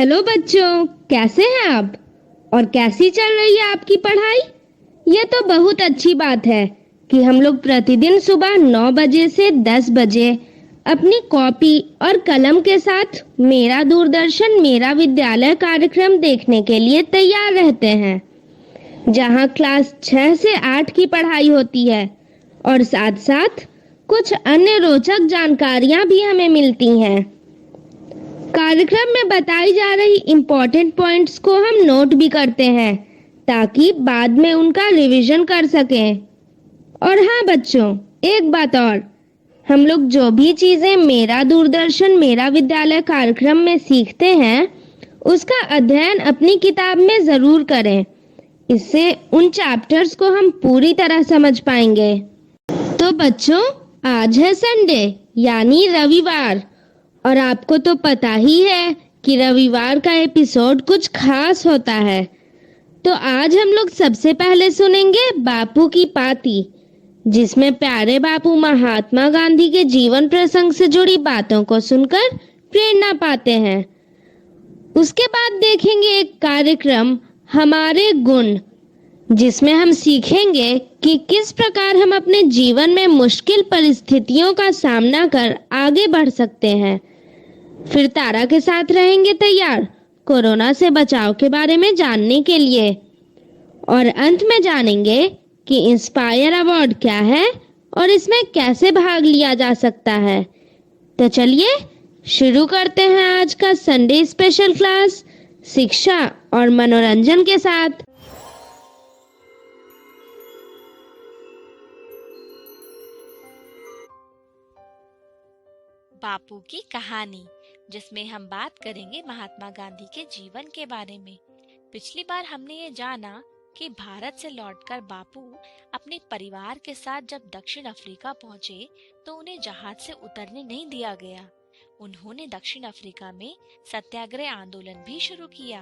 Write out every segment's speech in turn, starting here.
Hello बच्चों, कैसे हैं आप? और कैसी चल रही है आपकी पढ़ाई? ये तो बहुत अच्छी बात है कि हम लोग प्रतिदिन सुबह 9 बजे से 10 बजे अपनी कॉपी और कलम के साथ मेरा दूरदर्शन मेरा विद्यालय कार्यक्रम देखने के लिए तैयार रहते हैं, जहां क्लास 6 से 8 की पढ़ाई होती है और साथ-साथ कुछ अन्य रोचक जानकारियां भी हमें मिलती हैं। कार्यक्रम में बताई जा रही इम्पोर्टेंट पॉइंट्स को हम नोट भी करते हैं ताकि बाद में उनका रिवीजन कर सकें। और हाँ बच्चों, एक बात और, हम लोग जो भी चीजें मेरा दूरदर्शन मेरा विद्यालय कार्यक्रम में सीखते हैं उसका अध्ययन अपनी किताब में जरूर करें। इससे उन चैप्टर्स को हम पूरी तरह समझ पाएंगे। तो बच्चों, आज है संडे यानी रविवार, और आपको तो पता ही है कि रविवार का एपिसोड कुछ खास होता है। तो आज हम लोग सबसे पहले सुनेंगे बापू की पाती, जिसमें प्यारे बापू महात्मा गांधी के जीवन प्रसंग से जुड़ी बातों को सुनकर प्रेरणा पाते हैं। उसके बाद देखेंगे एक कार्यक्रम हमारे गुण, जिसमें हम सीखेंगे कि किस प्रकार हम अपने जीवन में मुश्किल परिस्थितियों का सामना कर आगे बढ़ सकते हैं। फिर तारा के साथ रहेंगे तैयार कोरोना से बचाव के बारे में जानने के लिए, और अंत में जानेंगे कि इंस्पायर अवार्ड क्या है और इसमें कैसे भाग लिया जा सकता है। तो चलिए शुरू करते हैं आज का संडे स्पेशल क्लास शिक्षा और मनोरंजन के साथ। बापू की कहानी, जिसमें हम बात करेंगे महात्मा गांधी के जीवन के बारे में। पिछली बार हमने ये जाना कि भारत से लौटकर बापू अपने परिवार के साथ जब दक्षिण अफ्रीका पहुंचे तो उन्हें जहाज से उतरने नहीं दिया गया। उन्होंने दक्षिण अफ्रीका में सत्याग्रह आंदोलन भी शुरू किया।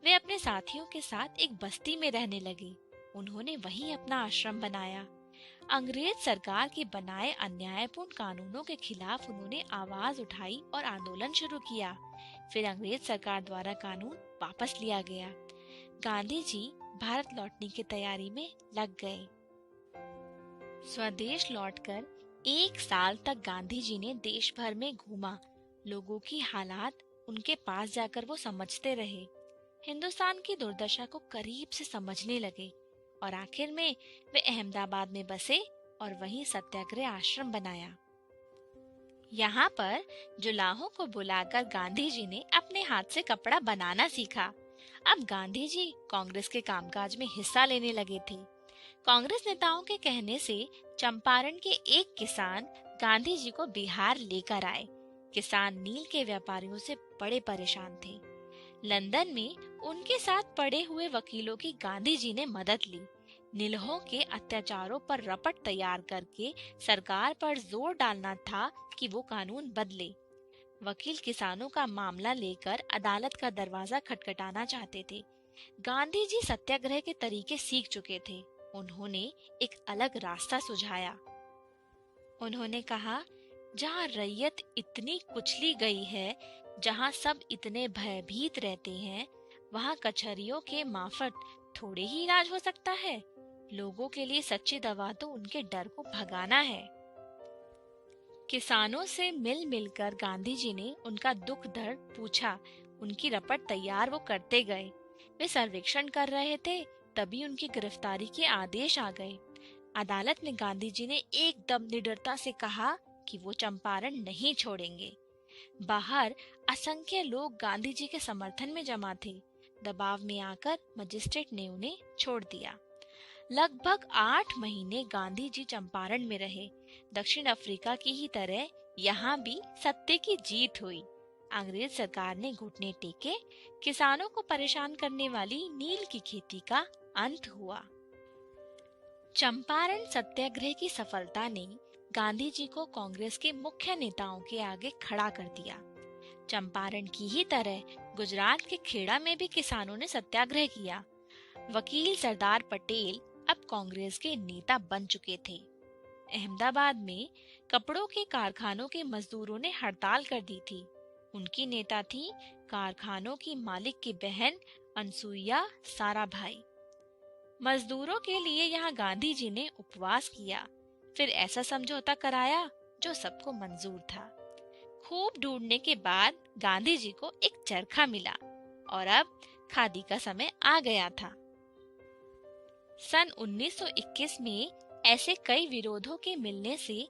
वे अपने साथियों के साथ एक बस्ती में रहने लगे। उन्होंने वहीं अपना आश्रम बनाया। अंग्रेज सरकार के बनाए अन्यायपूर्ण कानूनों के खिलाफ उन्होंने आवाज उठाई और आंदोलन शुरू किया। फिर अंग्रेज सरकार द्वारा कानून वापस लिया गया। गांधी जी भारत लौटने की तैयारी में लग गए। स्वदेश लौटकर 1 साल तक गांधी जी ने देश भर में घूमा। लोगों की हालात उनके पास जाकर वो समझते रहे। हिंदुस्तान की दुर्दशा को करीब से समझने लगे और आखिर में वे अहमदाबाद में बसे और वहीं सत्याग्रह आश्रम बनाया। यहाँ पर जुलाहों को बुलाकर गांधी जी ने अपने हाथ से कपड़ा बनाना सीखा। अब गांधी जी कांग्रेस के कामकाज में हिस्सा लेने लगे थे। कांग्रेस नेताओं के कहने से चंपारण के एक किसान गांधी जी को बिहार लेकर आए। किसान नील के व्यापारियों से बड़े परेशान थे। लंदन में उनके साथ पड़े हुए वकीलों की गांधी जी ने मदद ली। नीलहों के अत्याचारों पर रपट तैयार करके सरकार पर जोर डालना था कि वो कानून बदले। वकील किसानों का मामला लेकर अदालत का दरवाजा खटखटाना चाहते थे। गांधी जी सत्याग्रह के तरीके सीख चुके थे। उन्होंने एक अलग रास्ता सुझाया। उन्होंने कहा, जहाँ रैयत इतनी कुचली गई है, जहाँ सब इतने भयभीत रहते हैं, वहाँ कचहरियों के मार्फत थोड़े ही इलाज हो सकता है। लोगों के लिए सच्ची दवा तो उनके डर को भगाना है। किसानों से मिल मिलकर गांधी जी ने उनका दुख दर्द पूछा। उनकी रपट तैयार वो करते गए। वे सर्वेक्षण कर रहे थे, तभी उनकी गिरफ्तारी के आदेश आ गए। अदालत में गांधी जी ने एकदम निडरता से कहा कि वो चंपारण नहीं छोड़ेंगे। बाहर असंख्य लोग गांधी जी के समर्थन में जमा थे। दबाव में आकर मजिस्ट्रेट ने उन्हें छोड़ दिया। लगभग 8 महीने गांधी जी चंपारण में रहे। दक्षिण अफ्रीका की ही तरह यहाँ भी सत्य की जीत हुई। अंग्रेज सरकार ने घुटने टेके। किसानों को परेशान करने वाली नील की खेती का अंत हुआ। चंपारण सत्याग्रह की सफलता ने गांधी जी को कांग्रेस के मुख्य नेताओं के आगे खड़ा कर दिया। चंपारण की ही तरह गुजरात के खेड़ा में भी किसानों ने सत्याग्रह किया। वकील सरदार पटेल अब कांग्रेस के नेता बन चुके थे। अहमदाबाद में कपड़ों के कारखानों के मजदूरों ने हड़ताल कर दी थी। उनकी नेता थी कारखानों की मालिक की बहन अनसुईया साराभाई। मजदूरों के लिए यहाँ गांधी जी ने उपवास किया, फिर ऐसा समझौता कराया जो सबको मंजूर था। खूब ढूंढने के बाद गांधी जी को एक चरखा मिला और अब खादी का समय आ गया था। सन 1921 में ऐसे कई विरोधों के मिलने से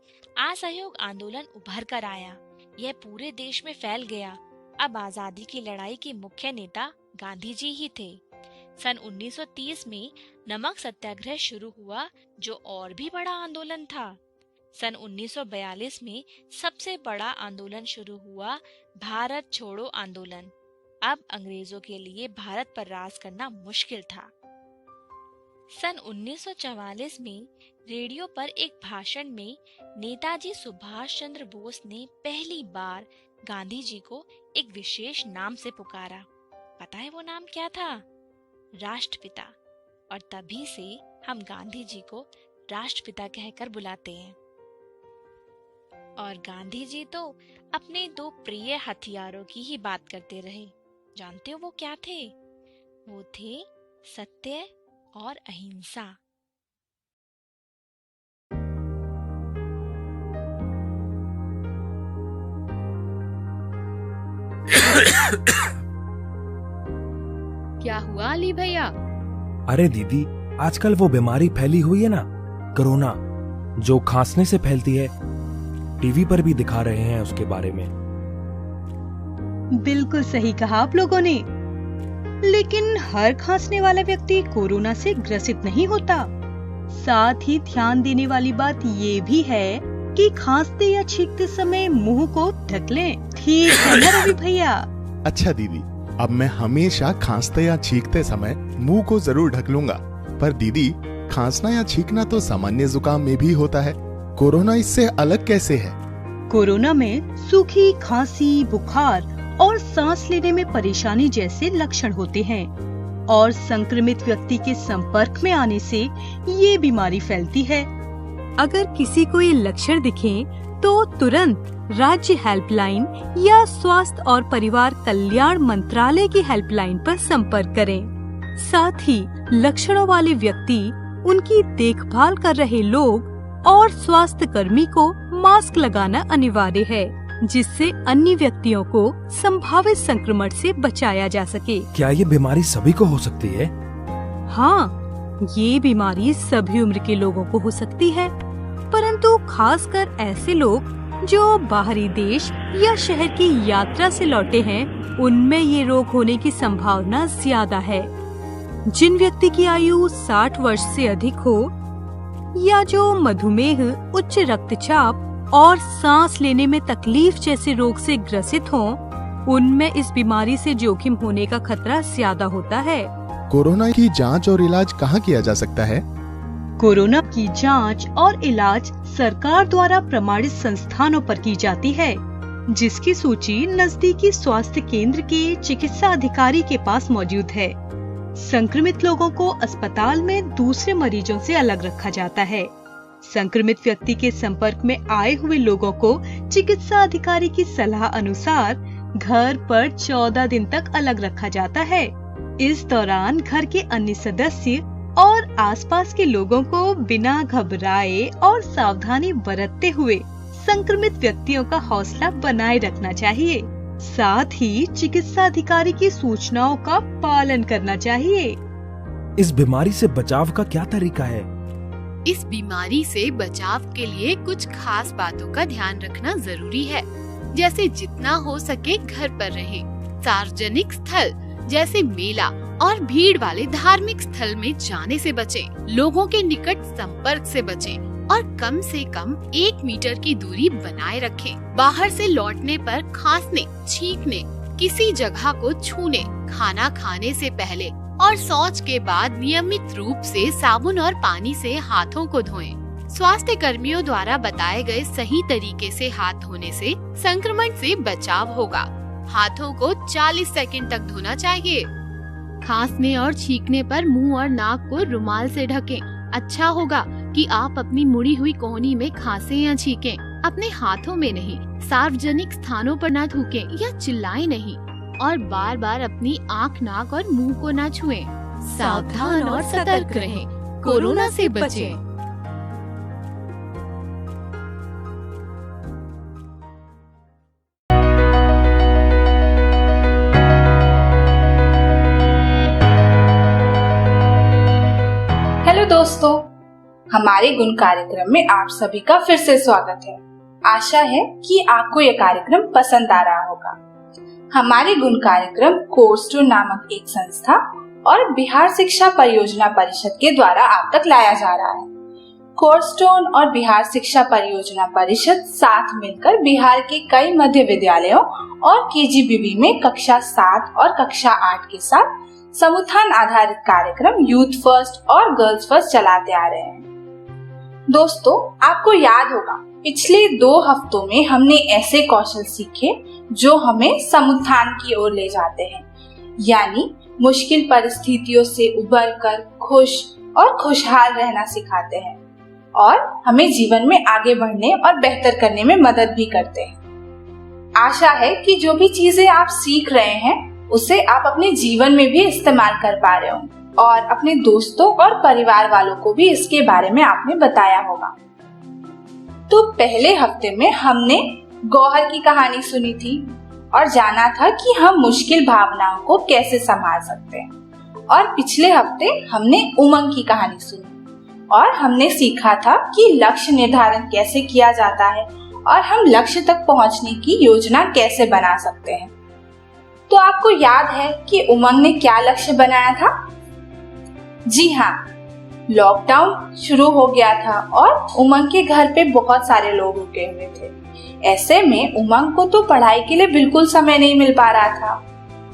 असहयोग आंदोलन उभर कर आया। यह पूरे देश में फैल गया। अब आजादी की लड़ाई के मुख्य नेता गांधी जी ही थे। सन 1930 में नमक सत्याग्रह शुरू हुआ, जो और भी बड़ा आंदोलन था। सन 1942 में सबसे बड़ा आंदोलन शुरू हुआ, भारत छोड़ो आंदोलन। अब अंग्रेजों के लिए भारत पर राज करना मुश्किल था। सन 1944 में रेडियो पर एक भाषण में नेताजी सुभाष चंद्र बोस ने पहली बार गांधी जी को एक विशेष नाम से पुकारा। पता है वो नाम क्या था? राष्ट्रपिता। और तभी से हम गांधी जी को राष्ट्रपिता कहकर बुलाते हैं। और गांधी जी तो अपने दो प्रिय हथियारों की ही बात करते रहे। जानते हो वो क्या थे? वो थे सत्य और अहिंसा। क्या हुआ अली भैया? अरे दीदी, आजकल वो बीमारी फैली हुई है ना, कोरोना, जो खांसने से फैलती है। टीवी पर भी दिखा रहे हैं उसके बारे में। बिल्कुल सही कहा आप लोगों ने, लेकिन हर खांसने वाला व्यक्ति कोरोना से ग्रसित नहीं होता। साथ ही ध्यान देने वाली बात ये भी है कि खांसते या छींकते समय मुंह को ढक लें। ठीक है ना रवि भैया? अच्छा दीदी, अब मैं हमेशा खांसते या छींकते समय मुंह को जरूर ढक लूंगा। पर दीदी, खांसना या छींकना तो सामान्य जुकाम में भी होता है, कोरोना इससे अलग कैसे है? कोरोना में सूखी खांसी, बुखार और सांस लेने में परेशानी जैसे लक्षण होते हैं और संक्रमित व्यक्ति के संपर्क में आने से ये बीमारी फैलती है। अगर किसी को ये लक्षण दिखें तो तुरंत राज्य हेल्पलाइन या स्वास्थ्य और परिवार कल्याण मंत्रालय की हेल्पलाइन पर संपर्क करें। साथ ही लक्षणों वाले व्यक्ति, उनकी देखभाल कर रहे लोग और स्वास्थ्य कर्मी को मास्क लगाना अनिवार्य है, जिससे अन्य व्यक्तियों को संभावित संक्रमण से बचाया जा सके। क्या ये बीमारी सभी को हो सकती है? हाँ, ये बीमारी सभी उम्र के लोगों को हो सकती है, परंतु खासकर ऐसे लोग जो बाहरी देश या शहर की यात्रा से लौटे हैं, उनमें ये रोग होने की संभावना ज्यादा है। जिन व्यक्ति की आयु 60 वर्ष से अधिक हो या जो मधुमेह, उच्च रक्तचाप और सांस लेने में तकलीफ जैसे रोग से ग्रसित हों, उनमें इस बीमारी से जोखिम होने का खतरा ज्यादा होता है। कोरोना की जांच और इलाज कहाँ किया जा सकता है? कोरोना की जांच और इलाज सरकार द्वारा प्रमाणित संस्थानों पर की जाती है, जिसकी सूची नजदीकी स्वास्थ्य केंद्र के चिकित्सा अधिकारी के पास मौजूद है। संक्रमित लोगों को अस्पताल में दूसरे मरीजों से अलग रखा जाता है। संक्रमित व्यक्ति के संपर्क में आए हुए लोगों को चिकित्सा अधिकारी की सलाह अनुसार घर पर 14 दिन तक अलग रखा जाता है। इस दौरान घर के अन्य सदस्य और आसपास के लोगों को बिना घबराए और सावधानी बरतते हुए संक्रमित व्यक्तियों का हौसला बनाए रखना चाहिए। साथ ही चिकित्सा अधिकारी की सूचनाओं का पालन करना चाहिए। इस बीमारी से बचाव का क्या तरीका है? इस बीमारी से बचाव के लिए कुछ खास बातों का ध्यान रखना जरूरी है, जैसे जितना हो सके घर पर रहें। सार्वजनिक स्थल जैसे मेला और भीड़ वाले धार्मिक स्थल में जाने से बचें। लोगों के निकट संपर्क से बचें और कम से कम 1 मीटर की दूरी बनाए रखें। बाहर से लौटने पर खांसने, छींकने, किसी जगह को छूने, खाना खाने से पहले और शौच के बाद नियमित रूप से साबुन और पानी से हाथों को धोएं। स्वास्थ्य कर्मियों द्वारा बताए गए सही तरीके से हाथ धोने से संक्रमण से बचाव होगा। हाथों को 40 सेकंड तक धोना चाहिए। खांसने और छींकने पर मुंह और नाक को रुमाल से ढकें। अच्छा होगा कि आप अपनी मुड़ी हुई कोहनी में खांसें या छींकें। अपने हाथों में नहीं, सार्वजनिक स्थानों पर ना थूकें या चिल्लाएं नहीं, और बार बार अपनी आँख, नाक और मुंह को ना छुएं। सावधान और सतर्क रहें, कोरोना से बचें। हेलो दोस्तों, हमारे गुण कार्यक्रम में आप सभी का फिर से स्वागत है। आशा है कि आपको यह कार्यक्रम पसंद आ रहा होगा। हमारे गुण कार्यक्रम कोर्सटोन नामक एक संस्था और बिहार शिक्षा परियोजना परिषद के द्वारा आप तक लाया जा रहा है। कोर्सटोन और बिहार शिक्षा परियोजना परिषद साथ मिलकर बिहार के कई मध्य विद्यालयों और केजीबीवी में कक्षा 7 और कक्षा 8 के साथ समुत्थान आधारित कार्यक्रम यूथ फर्स्ट और गर्ल्स फर्स्ट चलाते आ रहे हैं। दोस्तों, आपको याद होगा पिछले 2 हफ्तों में हमने ऐसे कौशल सीखे जो हमें समुत्थान की ओर ले जाते हैं, यानी मुश्किल परिस्थितियों से उबरकर खुश और खुशहाल रहना सिखाते हैं और हमें जीवन में आगे बढ़ने और बेहतर करने में मदद भी करते हैं। आशा है कि जो भी चीजें आप सीख रहे हैं उसे आप अपने जीवन में भी इस्तेमाल कर पा रहे हो और अपने दोस्तों और परिवार वालों को भी इसके बारे में आपने बताया होगा। तो पहले हफ्ते में हमने गौहर की कहानी सुनी थी और जाना था कि हम मुश्किल भावनाओं को कैसे संभाल सकते हैं, और पिछले हफ्ते हमने उमंग की कहानी सुनी और हमने सीखा था कि लक्ष्य निर्धारण कैसे किया जाता है और हम लक्ष्य तक पहुंचने की योजना कैसे बना सकते हैं। तो आपको याद है कि उमंग ने क्या लक्ष्य बनाया था? जी हाँ, लॉकडाउन शुरू हो गया था और उमंग के घर पे बहुत सारे लोग रुके हुए थे। ऐसे में उमंग को तो पढ़ाई के लिए बिल्कुल समय नहीं मिल पा रहा था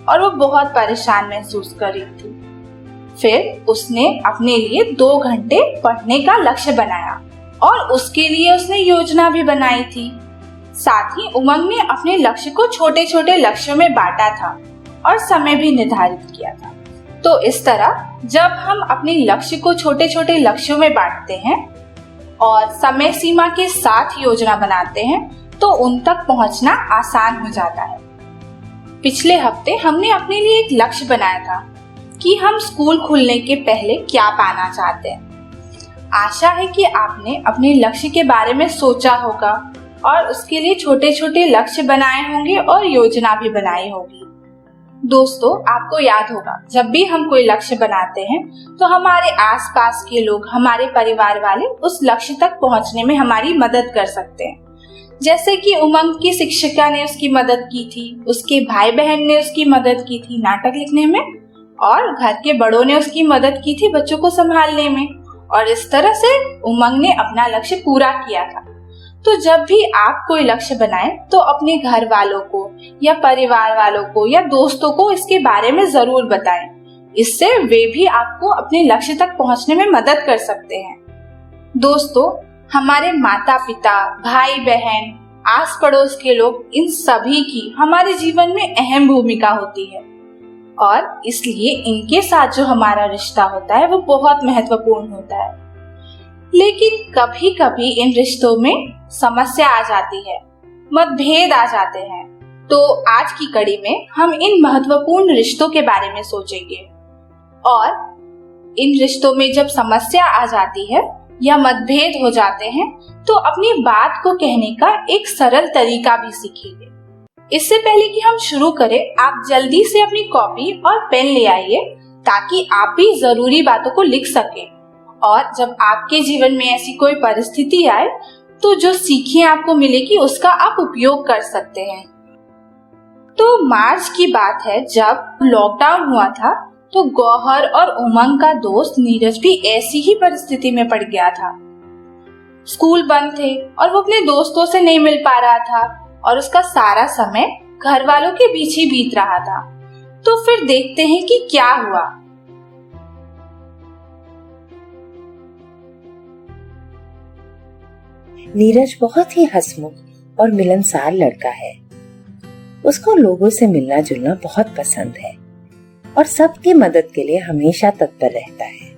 और वो बहुत परेशान महसूस कर रही थी। फिर उसने अपने लिए 2 घंटे पढ़ने का लक्ष्य बनाया और उसके लिए उसने योजना भी बनाई थी। साथ ही उमंग ने अपने लक्ष्य को छोटे छोटे लक्ष्यों में बांटा था और समय भी निर्धारित किया था। तो इस तरह जब हम अपने लक्ष्य को छोटे छोटे लक्ष्यों में बांटते हैं और समय सीमा के साथ योजना बनाते हैं तो उन तक पहुंचना आसान हो जाता है। पिछले हफ्ते हमने अपने लिए एक लक्ष्य बनाया था कि हम स्कूल खुलने के पहले क्या पाना चाहते हैं। आशा है कि आपने अपने लक्ष्य के बारे में सोचा होगा और उसके लिए छोटे छोटे लक्ष्य बनाए होंगे और योजना भी बनाई होगी। दोस्तों, आपको याद होगा जब भी हम कोई लक्ष्य बनाते हैं तो हमारे आसपास के लोग, हमारे परिवार वाले उस लक्ष्य तक पहुंचने में हमारी मदद कर सकते हैं। जैसे कि उमंग की शिक्षिका ने उसकी मदद की थी, उसके भाई बहन ने उसकी मदद की थी नाटक लिखने में, और घर के बड़ों ने उसकी मदद की थी बच्चों को संभालने में, और इस तरह से उमंग ने अपना लक्ष्य पूरा किया था। तो जब भी आप कोई लक्ष्य बनाएं तो अपने घर वालों को या परिवार वालों को या दोस्तों को इसके बारे में जरूर बताएं। इससे वे भी आपको अपने लक्ष्य तक पहुंचने में मदद कर सकते हैं। दोस्तों, हमारे माता पिता, भाई बहन, आस पड़ोस के लोग, इन सभी की हमारे जीवन में अहम भूमिका होती है और इसलिए इनके साथ जो हमारा रिश्ता होता है वो बहुत महत्वपूर्ण होता है। लेकिन कभी कभी इन रिश्तों में समस्या आ जाती है, मतभेद आ जाते हैं। तो आज की कड़ी में हम इन महत्वपूर्ण रिश्तों के बारे में सोचेंगे और इन रिश्तों में जब समस्या आ जाती है या मतभेद हो जाते हैं तो अपनी बात को कहने का एक सरल तरीका भी सीखेंगे। इससे पहले कि हम शुरू करें, आप जल्दी से अपनी कॉपी और पेन ले आइए ताकि आप भी जरूरी बातों को लिख सकें, और जब आपके जीवन में ऐसी कोई परिस्थिति आए तो जो सीखें आपको मिलेगी उसका आप उपयोग कर सकते हैं। तो मार्च की बात है, जब लॉकडाउन हुआ था तो गौहर और उमंग का दोस्त नीरज भी ऐसी ही परिस्थिति में पड़ गया था। स्कूल बंद थे और वो अपने दोस्तों से नहीं मिल पा रहा था और उसका सारा समय घर वालों के बीच ही बीत रहा था। तो फिर देखते हैं कि क्या हुआ। नीरज बहुत ही हंसमुख और मिलनसार लड़का है। उसको लोगों से मिलना जुलना बहुत पसंद है और सबकी मदद के लिए हमेशा तत्पर रहता है।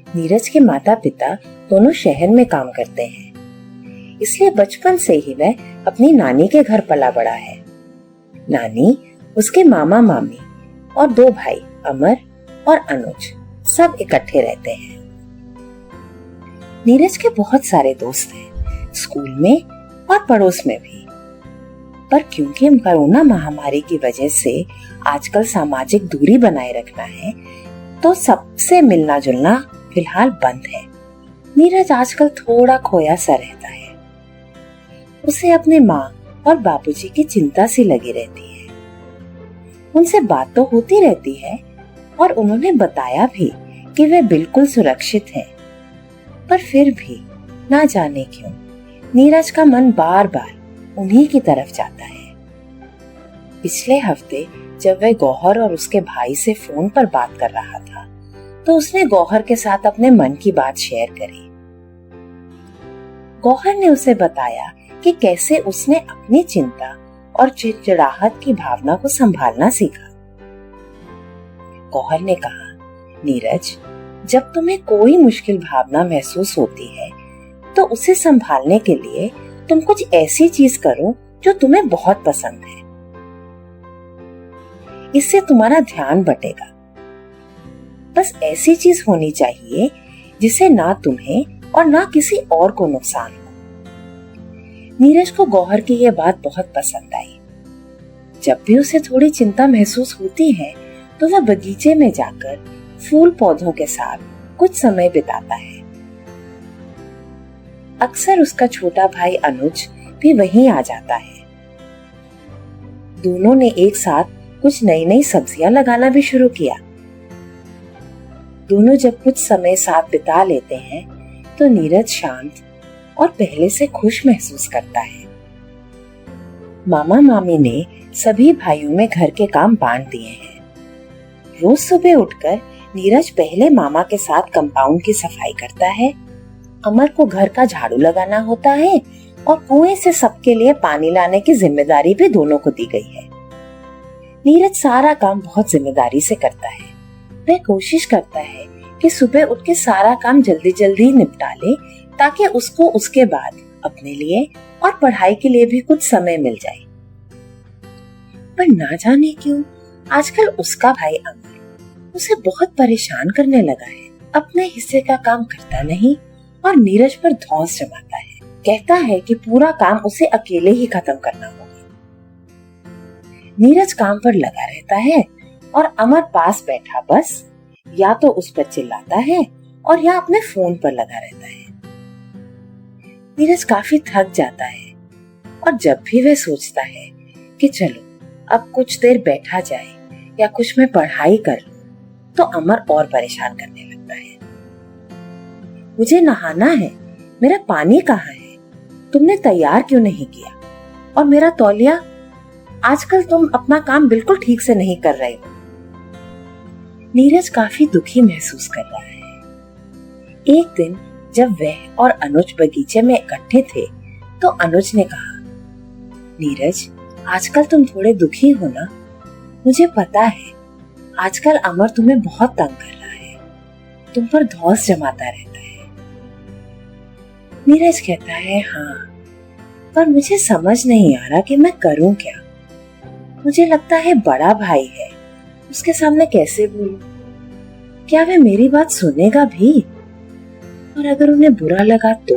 नीरज के माता पिता दोनों शहर में काम करते हैं, इसलिए बचपन से ही वह अपनी नानी के घर पला बड़ा है। नानी, उसके मामा मामी और 2 भाई अमर और अनुज सब इकट्ठे रहते हैं। नीरज के बहुत सारे दोस्त हैं, स्कूल में और पड़ोस में भी। पर क्योंकि कोरोना महामारी की वजह से आजकल सामाजिक दूरी बनाए रखना है, तो सबसे मिलना जुलना फिलहाल बंद है। नीरज आजकल थोड़ा खोया सा रहता है। उसे अपने माँ और बापूजी की चिंता सी लगी रहती है। उनसे बात तो होती रहती है और उन्होंने बताया भी कि वे बिल्कुल सुरक्षित हैं। पर फिर भी ना जाने क्यों नीरज का मन बार बार उन्हीं की तरफ जाता है। पिछले हफ्ते जब वह गौहर और उसके भाई से फोन पर बात कर रहा था, तो उसने गौहर के साथ अपने मन की बात शेयर करी। गौहर ने उसे बताया कि कैसे उसने अपनी चिंता और चिड़चिड़ाहट की भावना को संभालना सीखा। गौहर ने कहा, नीरज, जब तुम्हें कोई मुश्किल भावना महसूस होती है, तो उसे संभालने के लिए तुम कुछ ऐसी चीज करो जो तुम्हें बहुत पसंद है। इससे तुम्हारा ध्यान बटेगा। बस ऐसी चीज होनी चाहिए जिसे ना तुम्हें और ना किसी और को नुकसान हो। नीरज को गौहर की यह बात बहुत पसंद आई। जब भी उसे थोड़ी चिंता महसूस होती है, तो वह बगीचे में जाकर फूल पौधों के साथ कुछ समय बिताता है। अक्सर उसका छोटा भाई अनुज भी वहीं आ जाता है। दोनों ने एक साथ कुछ नई नई सब्जियां लगाना भी शुरू किया। दोनों जब कुछ समय साथ बिता लेते हैं, तो नीरज शांत और पहले से खुश महसूस करता है। मामा मामी ने सभी भाइयों में घर के काम बांट दिए हैं। रोज सुबह उठकर नीरज पहले मामा के साथ कंपाउंड की सफाई करता है। अमर को घर का झाड़ू लगाना होता है और कुएं से सबके लिए पानी लाने की जिम्मेदारी भी दोनों को दी गई है। नीरज सारा काम बहुत जिम्मेदारी से करता है। वह कोशिश करता है कि सुबह उठ के सारा काम जल्दी जल्दी निपटा ले, ताकि उसको उसके बाद अपने लिए और पढ़ाई के लिए भी कुछ समय मिल जाए। पर ना जाने क्यों आजकल उसका भाई अमर उसे बहुत परेशान करने लगा है। अपने हिस्से का काम करता नहीं और नीरज पर धौंस जमाता है। कहता है कि पूरा काम उसे अकेले ही खत्म करना होगा। नीरज काम पर लगा रहता है और अमर पास बैठा बस या तो उस पर चिल्लाता है और या अपने फोन पर लगा रहता है। नीरज काफी थक जाता है और जब भी वह सोचता है कि चलो अब कुछ देर बैठा जाए या कुछ मैं पढ़ाई कर लूं, तो अमर और परेशान करने लगता है। मुझे नहाना है, मेरा पानी कहाँ है? तुमने तैयार क्यों नहीं किया? और मेरा तौलिया? आजकल तुम अपना काम बिल्कुल ठीक से नहीं कर रहे हो। नीरज काफी दुखी महसूस कर रहा है। एक दिन जब वह और अनुज बगीचे में इकट्ठे थे, तो अनुज ने कहा, नीरज, आजकल तुम थोड़े दुखी हो ना? मुझे पता है आजकल अमर तुम्हें बहुत तंग कर रहा है, तुम पर धौंस जमाता रहता है। नीरज कहता है, हाँ, पर मुझे समझ नहीं आ रहा कि मैं करूं क्या। मुझे लगता है बड़ा भाई है, उसके सामने कैसे बोलूं? क्या वह मेरी बात सुनेगा भी? और अगर उन्हें बुरा लगा तो?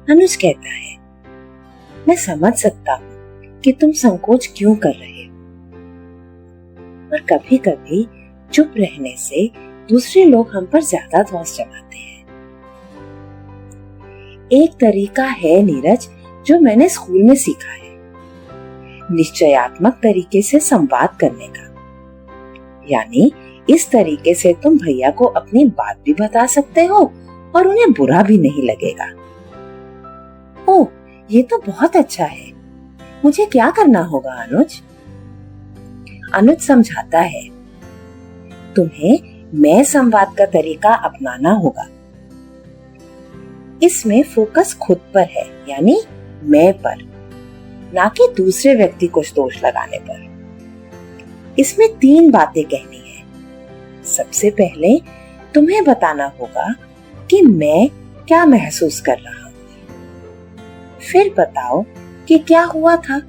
अनुज कहता है, मैं समझ सकता हूँ कि तुम संकोच क्यों कर रहे हो, पर कभी कभी चुप रहने से दूसरे लोग हम पर ज्यादा धौंस जमाते हैं। एक तरीका है नीरज जो मैंने स्कूल में सीखा है, निश्चयात्मक तरीके से संवाद करने का। यानी इस तरीके से तुम भैया को अपनी बात भी बता सकते हो और उन्हें बुरा भी नहीं लगेगा। ओह, ये तो बहुत अच्छा है। मुझे क्या करना होगा अनुज? अनुज समझाता है, तुम्हें मैं संवाद का तरीका अपनाना होगा। इसमें फोकस खुद पर है, यानी मैं पर, ना कि दूसरे व्यक्ति को दोष लगाने पर। इसमें 3 बातें कहनी है। सबसे पहले तुम्हें बताना होगा कि मैं क्या महसूस कर रहा हूँ। फिर बताओ कि क्या हुआ था,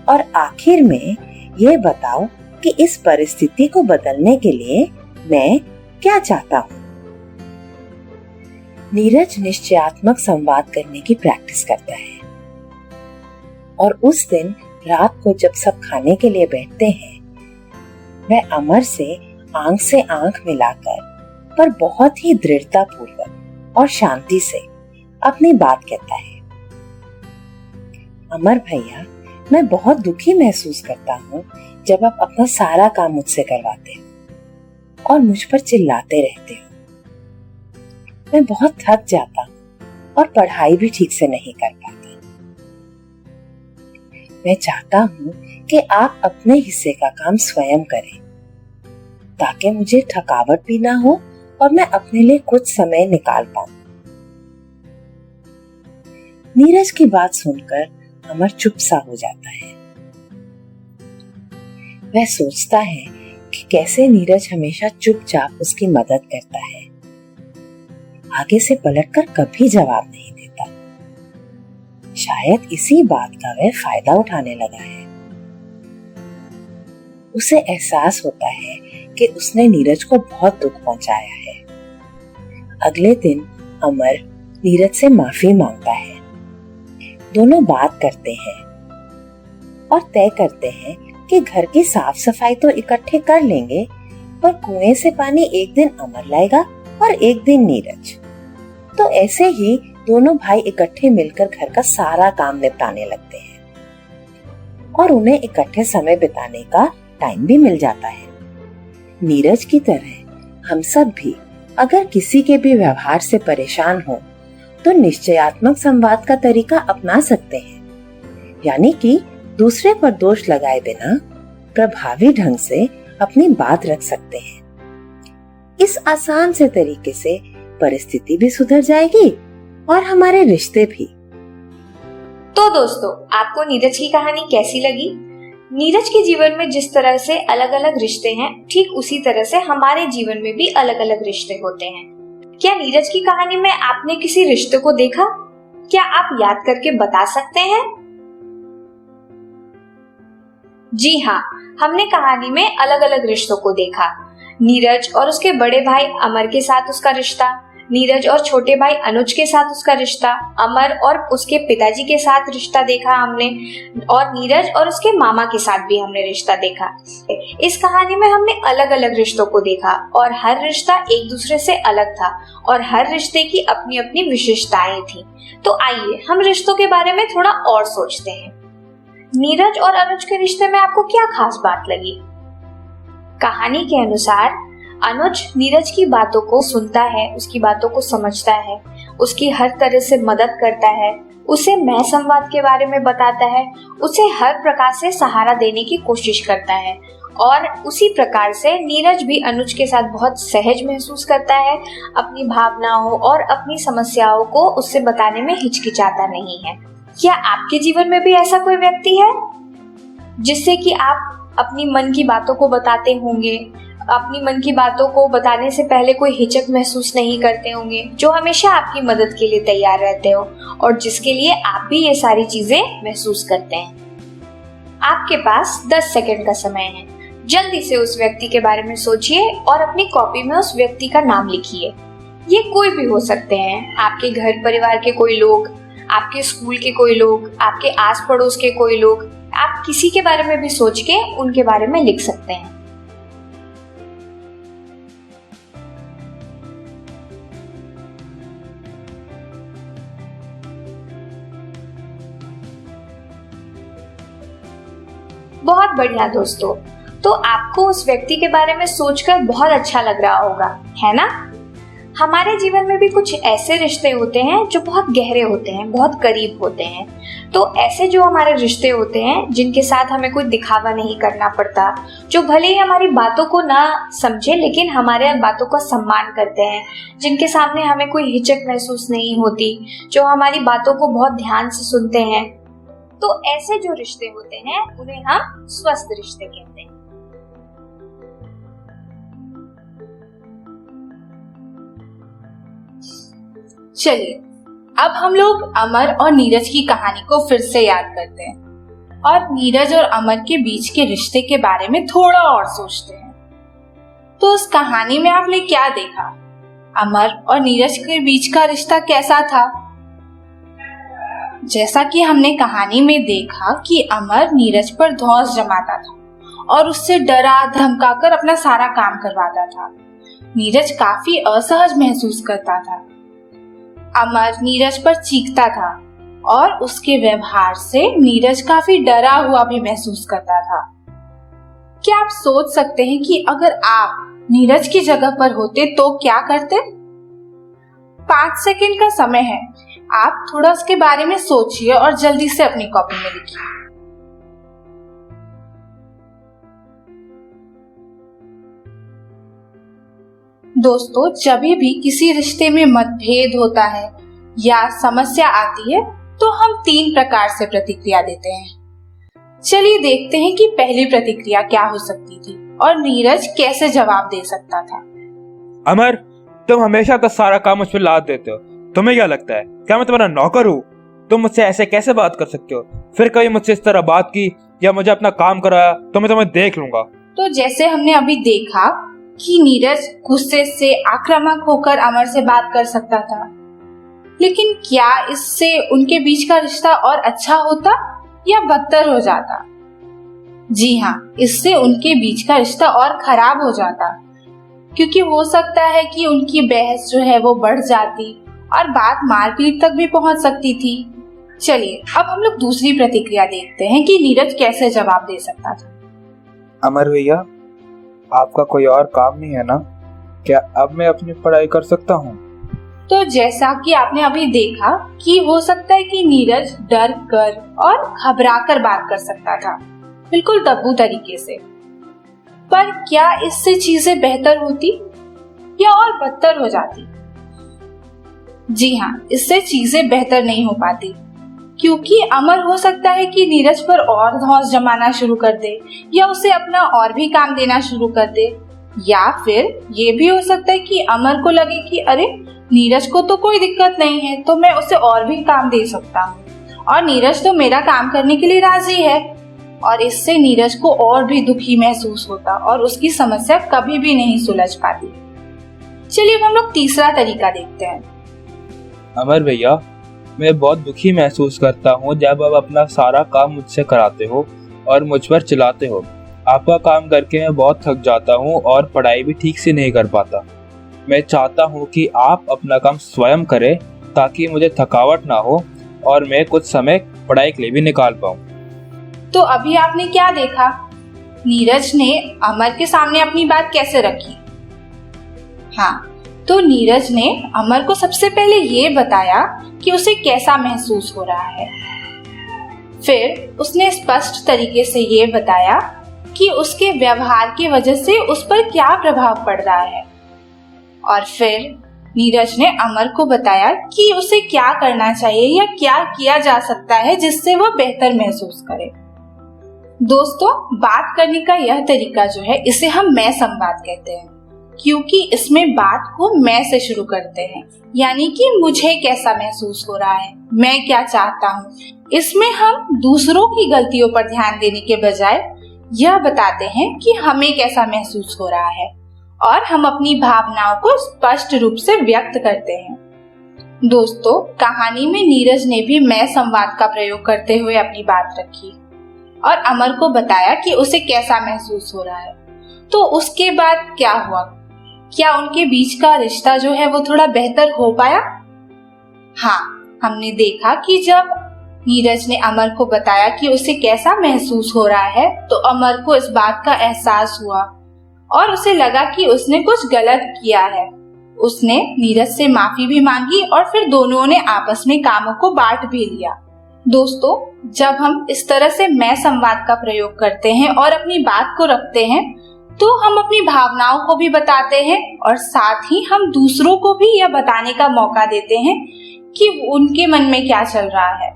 और आखिर में ये बताओ कि इस परिस्थिति को बदलने के लिए मैं क्या चाहता हूँ। नीरज निश्चयात्मक संवाद करने की प्रैक्टिस करता है, और उस दिन रात को जब सब खाने के लिए बैठते हैं, वह अमर से आंख मिलाकर पर बहुत ही दृढ़ता पूर्वक और शांति से अपनी बात कहता है। अमर भैया, मैं बहुत दुखी महसूस करता हूँ जब आप अपना सारा काम मुझसे करवाते हो और मुझ पर चिल्लाते रहते हो। मैं बहुत थक जाता हूँ और पढ़ाई भी ठीक से नहीं कर पाता। मैं चाहता हूँ कि आप अपने हिस्से का काम स्वयं करें, ताकि मुझे थकावट भी ना हो और मैं अपने लिए कुछ समय निकाल पाऊं। नीरज की बात सुनकर अमर चुप सा हो जाता है। वह सोचता है कि कैसे नीरज हमेशा चुपचाप उसकी मदद करता है, आगे से पलटकर कभी जवाब नहीं देता। शायद इसी बात का वह फायदा उठाने लगा है। उसे एहसास होता है कि उसने नीरज को बहुत दुख पहुंचाया है। अगले दिन अमर नीरज से माफी मांगता है। दोनों बात करते हैं और तय करते हैं कि घर की साफ सफाई तो इकट्ठे कर लेंगे, पर कुएं से पानी एक दिन अमर लाएगा और एक दिन नीरज। तो ऐसे ही दोनों भाई इकट्ठे मिलकर घर का सारा काम निपटाने लगते हैं और उन्हें इकट्ठे समय बिताने का टाइम भी मिल जाता है। नीरज की तरह हम सब भी अगर किसी के भी व्यवहार से परेशान हो तो निश्चयात्मक संवाद का तरीका अपना सकते हैं, यानी कि दूसरे पर दोष लगाए बिना प्रभावी ढंग से अपनी बात रख सकते हैं। इस आसान से तरीके से परिस्थिति भी सुधर जाएगी और हमारे रिश्ते भी। तो दोस्तों, आपको नीरज की कहानी कैसी लगी? नीरज के जीवन में जिस तरह से अलग अलग रिश्ते हैं, ठीक उसी तरह से हमारे जीवन में भी अलग अलग रिश्ते होते हैं। क्या नीरज की कहानी में आपने किसी रिश्ते को देखा? क्या आप याद करके बता सकते हैं? जी हाँ, हमने कहानी में अलग अलग रिश्तों को देखा। नीरज और उसके बड़े भाई अमर के साथ उसका रिश्ता, नीरज और छोटे भाई अनुज के साथ उसका रिश्ता, अमर और उसके पिताजी के साथ रिश्ता देखा हमने, और नीरज और उसके मामा के साथ भी हमने रिश्ता देखा। इस कहानी में हमने अलग अलग रिश्तों को देखा और हर रिश्ता एक दूसरे से अलग था और हर रिश्ते की अपनी अपनी विशेषताएं थी। तो आइए हम रिश्तों के बारे में थोड़ा और सोचते हैं। नीरज और अनुज के रिश्ते में आपको क्या खास बात लगी? कहानी के अनुसार अनुज नीरज की बातों को सुनता है, उसकी बातों को समझता है, उसकी हर तरह से मदद करता है, उसे मैं संवाद के बारे में बताता है, उसे हर प्रकार से सहारा देने की कोशिश करता है और उसी प्रकार से नीरज भी अनुज के साथ बहुत सहज महसूस करता है, अपनी भावनाओं और अपनी समस्याओं को उससे बताने में हिचकिचाता नहीं है। क्या आपके जीवन में भी ऐसा कोई व्यक्ति है जिससे कि आप अपनी मन की बातों को बताते होंगे, अपनी मन की बातों को बताने से पहले कोई हिचक महसूस नहीं करते होंगे, जो हमेशा आपकी मदद के लिए तैयार रहते हो और जिसके लिए आप भी ये सारी चीजें महसूस करते हैं? आपके पास 10 सेकंड का समय है। जल्दी से उस व्यक्ति के बारे में सोचिए और अपनी कॉपी में उस व्यक्ति का नाम लिखिए। ये कोई भी हो सकते हैं, आपके घर परिवार के कोई लोग, आपके स्कूल के कोई लोग, आपके आस पड़ोस के कोई लोग। आप किसी के बारे में भी सोच के उनके बारे में लिख सकते हैं। बहुत बढ़िया दोस्तों, तो आपको उस व्यक्ति के बारे में सोचकर बहुत अच्छा लग रहा होगा, है ना? हमारे जीवन में भी कुछ ऐसे रिश्ते होते हैं जो बहुत गहरे होते हैं, बहुत करीब होते हैं। तो ऐसे जो हमारे रिश्ते होते हैं जिनके साथ हमें कोई दिखावा नहीं करना पड़ता, जो भले ही हमारी बातों को ना समझे लेकिन हमारे बातों का सम्मान करते हैं, जिनके सामने हमें कोई हिचक महसूस नहीं होती, जो हमारी बातों को बहुत ध्यान से सुनते हैं, तो ऐसे जो रिश्ते होते हैं उन्हें हम स्वस्थ रिश्ते कहते हैं। चलिए अब हम लोग अमर और नीरज की कहानी को फिर से याद करते हैं और नीरज और अमर के बीच के रिश्ते के बारे में थोड़ा और सोचते हैं। तो उस कहानी में आपने क्या देखा? अमर और नीरज के बीच का रिश्ता कैसा था? जैसा कि हमने कहानी में देखा कि अमर नीरज पर धौंस जमाता था और उससे डरा धमकाकर अपना सारा काम करवाता था। नीरज काफी असहज महसूस करता था। अमर नीरज पर चीखता था और उसके व्यवहार से नीरज काफी डरा हुआ भी महसूस करता था। क्या आप सोच सकते हैं कि अगर आप नीरज की जगह पर होते तो क्या करते? 5 सेकंड का समय है, आप थोड़ा उसके बारे में सोचिए और जल्दी से अपनी कॉपी में लिखिए। दोस्तों, जब भी किसी रिश्ते में मतभेद होता है या समस्या आती है तो हम 3 प्रकार से प्रतिक्रिया देते हैं। चलिए देखते हैं कि पहली प्रतिक्रिया क्या हो सकती थी और नीरज कैसे जवाब दे सकता था। अमर, तुम हमेशा का सारा काम मुझ पर लाद देते हो। तुम्हें क्या लगता है, क्या मैं तुम्हारा नौकर हूँ? तुम मुझसे ऐसे कैसे बात कर सकते हो? फिर कभी मुझसे इस तरह बात की या मुझे अपना काम कराया तो मैं तुम्हें देख लूंगा। तो जैसे हमने अभी देखा कि नीरज गुस्से से आक्रामक होकर अमर से बात कर सकता था, लेकिन क्या इससे उनके बीच का रिश्ता और अच्छा होता या बदतर हो जाता? जी हाँ, इससे उनके बीच का रिश्ता और खराब हो जाता, क्योंकि हो सकता है कि उनकी बहस जो है वो बढ़ जाती और बात मारपीट तक भी पहुंच सकती थी। चलिए अब हम लोग दूसरी प्रतिक्रिया देखते हैं कि नीरज कैसे जवाब दे सकता था। अमर भैया, आपका कोई और काम नहीं है ना? क्या अब मैं अपनी पढ़ाई कर सकता हूँ? तो जैसा कि आपने अभी देखा कि हो सकता है कि नीरज डर कर और घबरा कर बात कर सकता था, बिल्कुल दब्बू तरीके से। पर क्या इससे चीजें बेहतर होती या और बदतर हो जाती? जी हाँ, इससे चीजें बेहतर नहीं हो पाती, क्योंकि अमर हो सकता है कि नीरज पर और धौंस जमाना शुरू कर दे या उसे अपना और भी काम देना शुरू कर दे, या फिर ये भी हो सकता है कि अमर को लगे कि अरे नीरज को तो कोई दिक्कत नहीं है तो मैं उसे और भी काम दे सकता हूँ और नीरज तो मेरा काम करने के लिए राजी है, और इससे नीरज को और भी दुखी महसूस होता और उसकी समस्या कभी भी नहीं सुलझ पाती। चलिए अब हम लोग तीसरा तरीका देखते हैं। अमर भैया, मैं बहुत दुखी महसूस करता हूँ जब आप अपना सारा काम मुझसे कराते हो और मुझ पर चिल्लाते हो। आपका काम करके मैं बहुत थक जाता हूँ और पढ़ाई भी ठीक से नहीं कर पाता। मैं चाहता हूँ कि आप अपना काम स्वयं करें ताकि मुझे थकावट ना हो और मैं कुछ समय पढ़ाई के लिए भी निकाल पाऊँ। तो अभी आपने क्या देखा? नीरज ने अमर के सामने अपनी बात कैसे रखी? हाँ, तो नीरज ने अमर को सबसे पहले ये बताया कि उसे कैसा महसूस हो रहा है। फिर उसने स्पष्ट तरीके से ये बताया कि उसके व्यवहार की वजह से उस पर क्या प्रभाव पड़ रहा है। और फिर नीरज ने अमर को बताया कि उसे क्या करना चाहिए या क्या किया जा सकता है जिससे वह बेहतर महसूस करे। दोस्तों, बात करने का यह तरीका जो है इसे हम मैं संवाद कहते हैं, क्योंकि इसमें बात को मैं से शुरू करते हैं, यानी कि मुझे कैसा महसूस हो रहा है, मैं क्या चाहता हूँ। इसमें हम दूसरों की गलतियों पर ध्यान देने के बजाय यह बताते हैं कि हमें कैसा महसूस हो रहा है और हम अपनी भावनाओं को स्पष्ट रूप से व्यक्त करते हैं। दोस्तों, कहानी में नीरज ने भी मैं संवाद का प्रयोग करते हुए अपनी बात रखी और अमर को बताया कि उसे कैसा महसूस हो रहा है। तो उसके बाद क्या हुआ? क्या उनके बीच का रिश्ता जो है वो थोड़ा बेहतर हो पाया? हाँ, हमने देखा कि जब नीरज ने अमर को बताया कि उसे कैसा महसूस हो रहा है तो अमर को इस बात का एहसास हुआ और उसे लगा कि उसने कुछ गलत किया है। उसने नीरज से माफी भी मांगी और फिर दोनों ने आपस में कामों को बांट भी लिया। दोस्तों, जब हम इस तरह से मैं संवाद का प्रयोग करते हैं और अपनी बात को रखते हैं तो हम अपनी भावनाओं को भी बताते हैं और साथ ही हम दूसरों को भी यह बताने का मौका देते हैं कि उनके मन में क्या चल रहा है।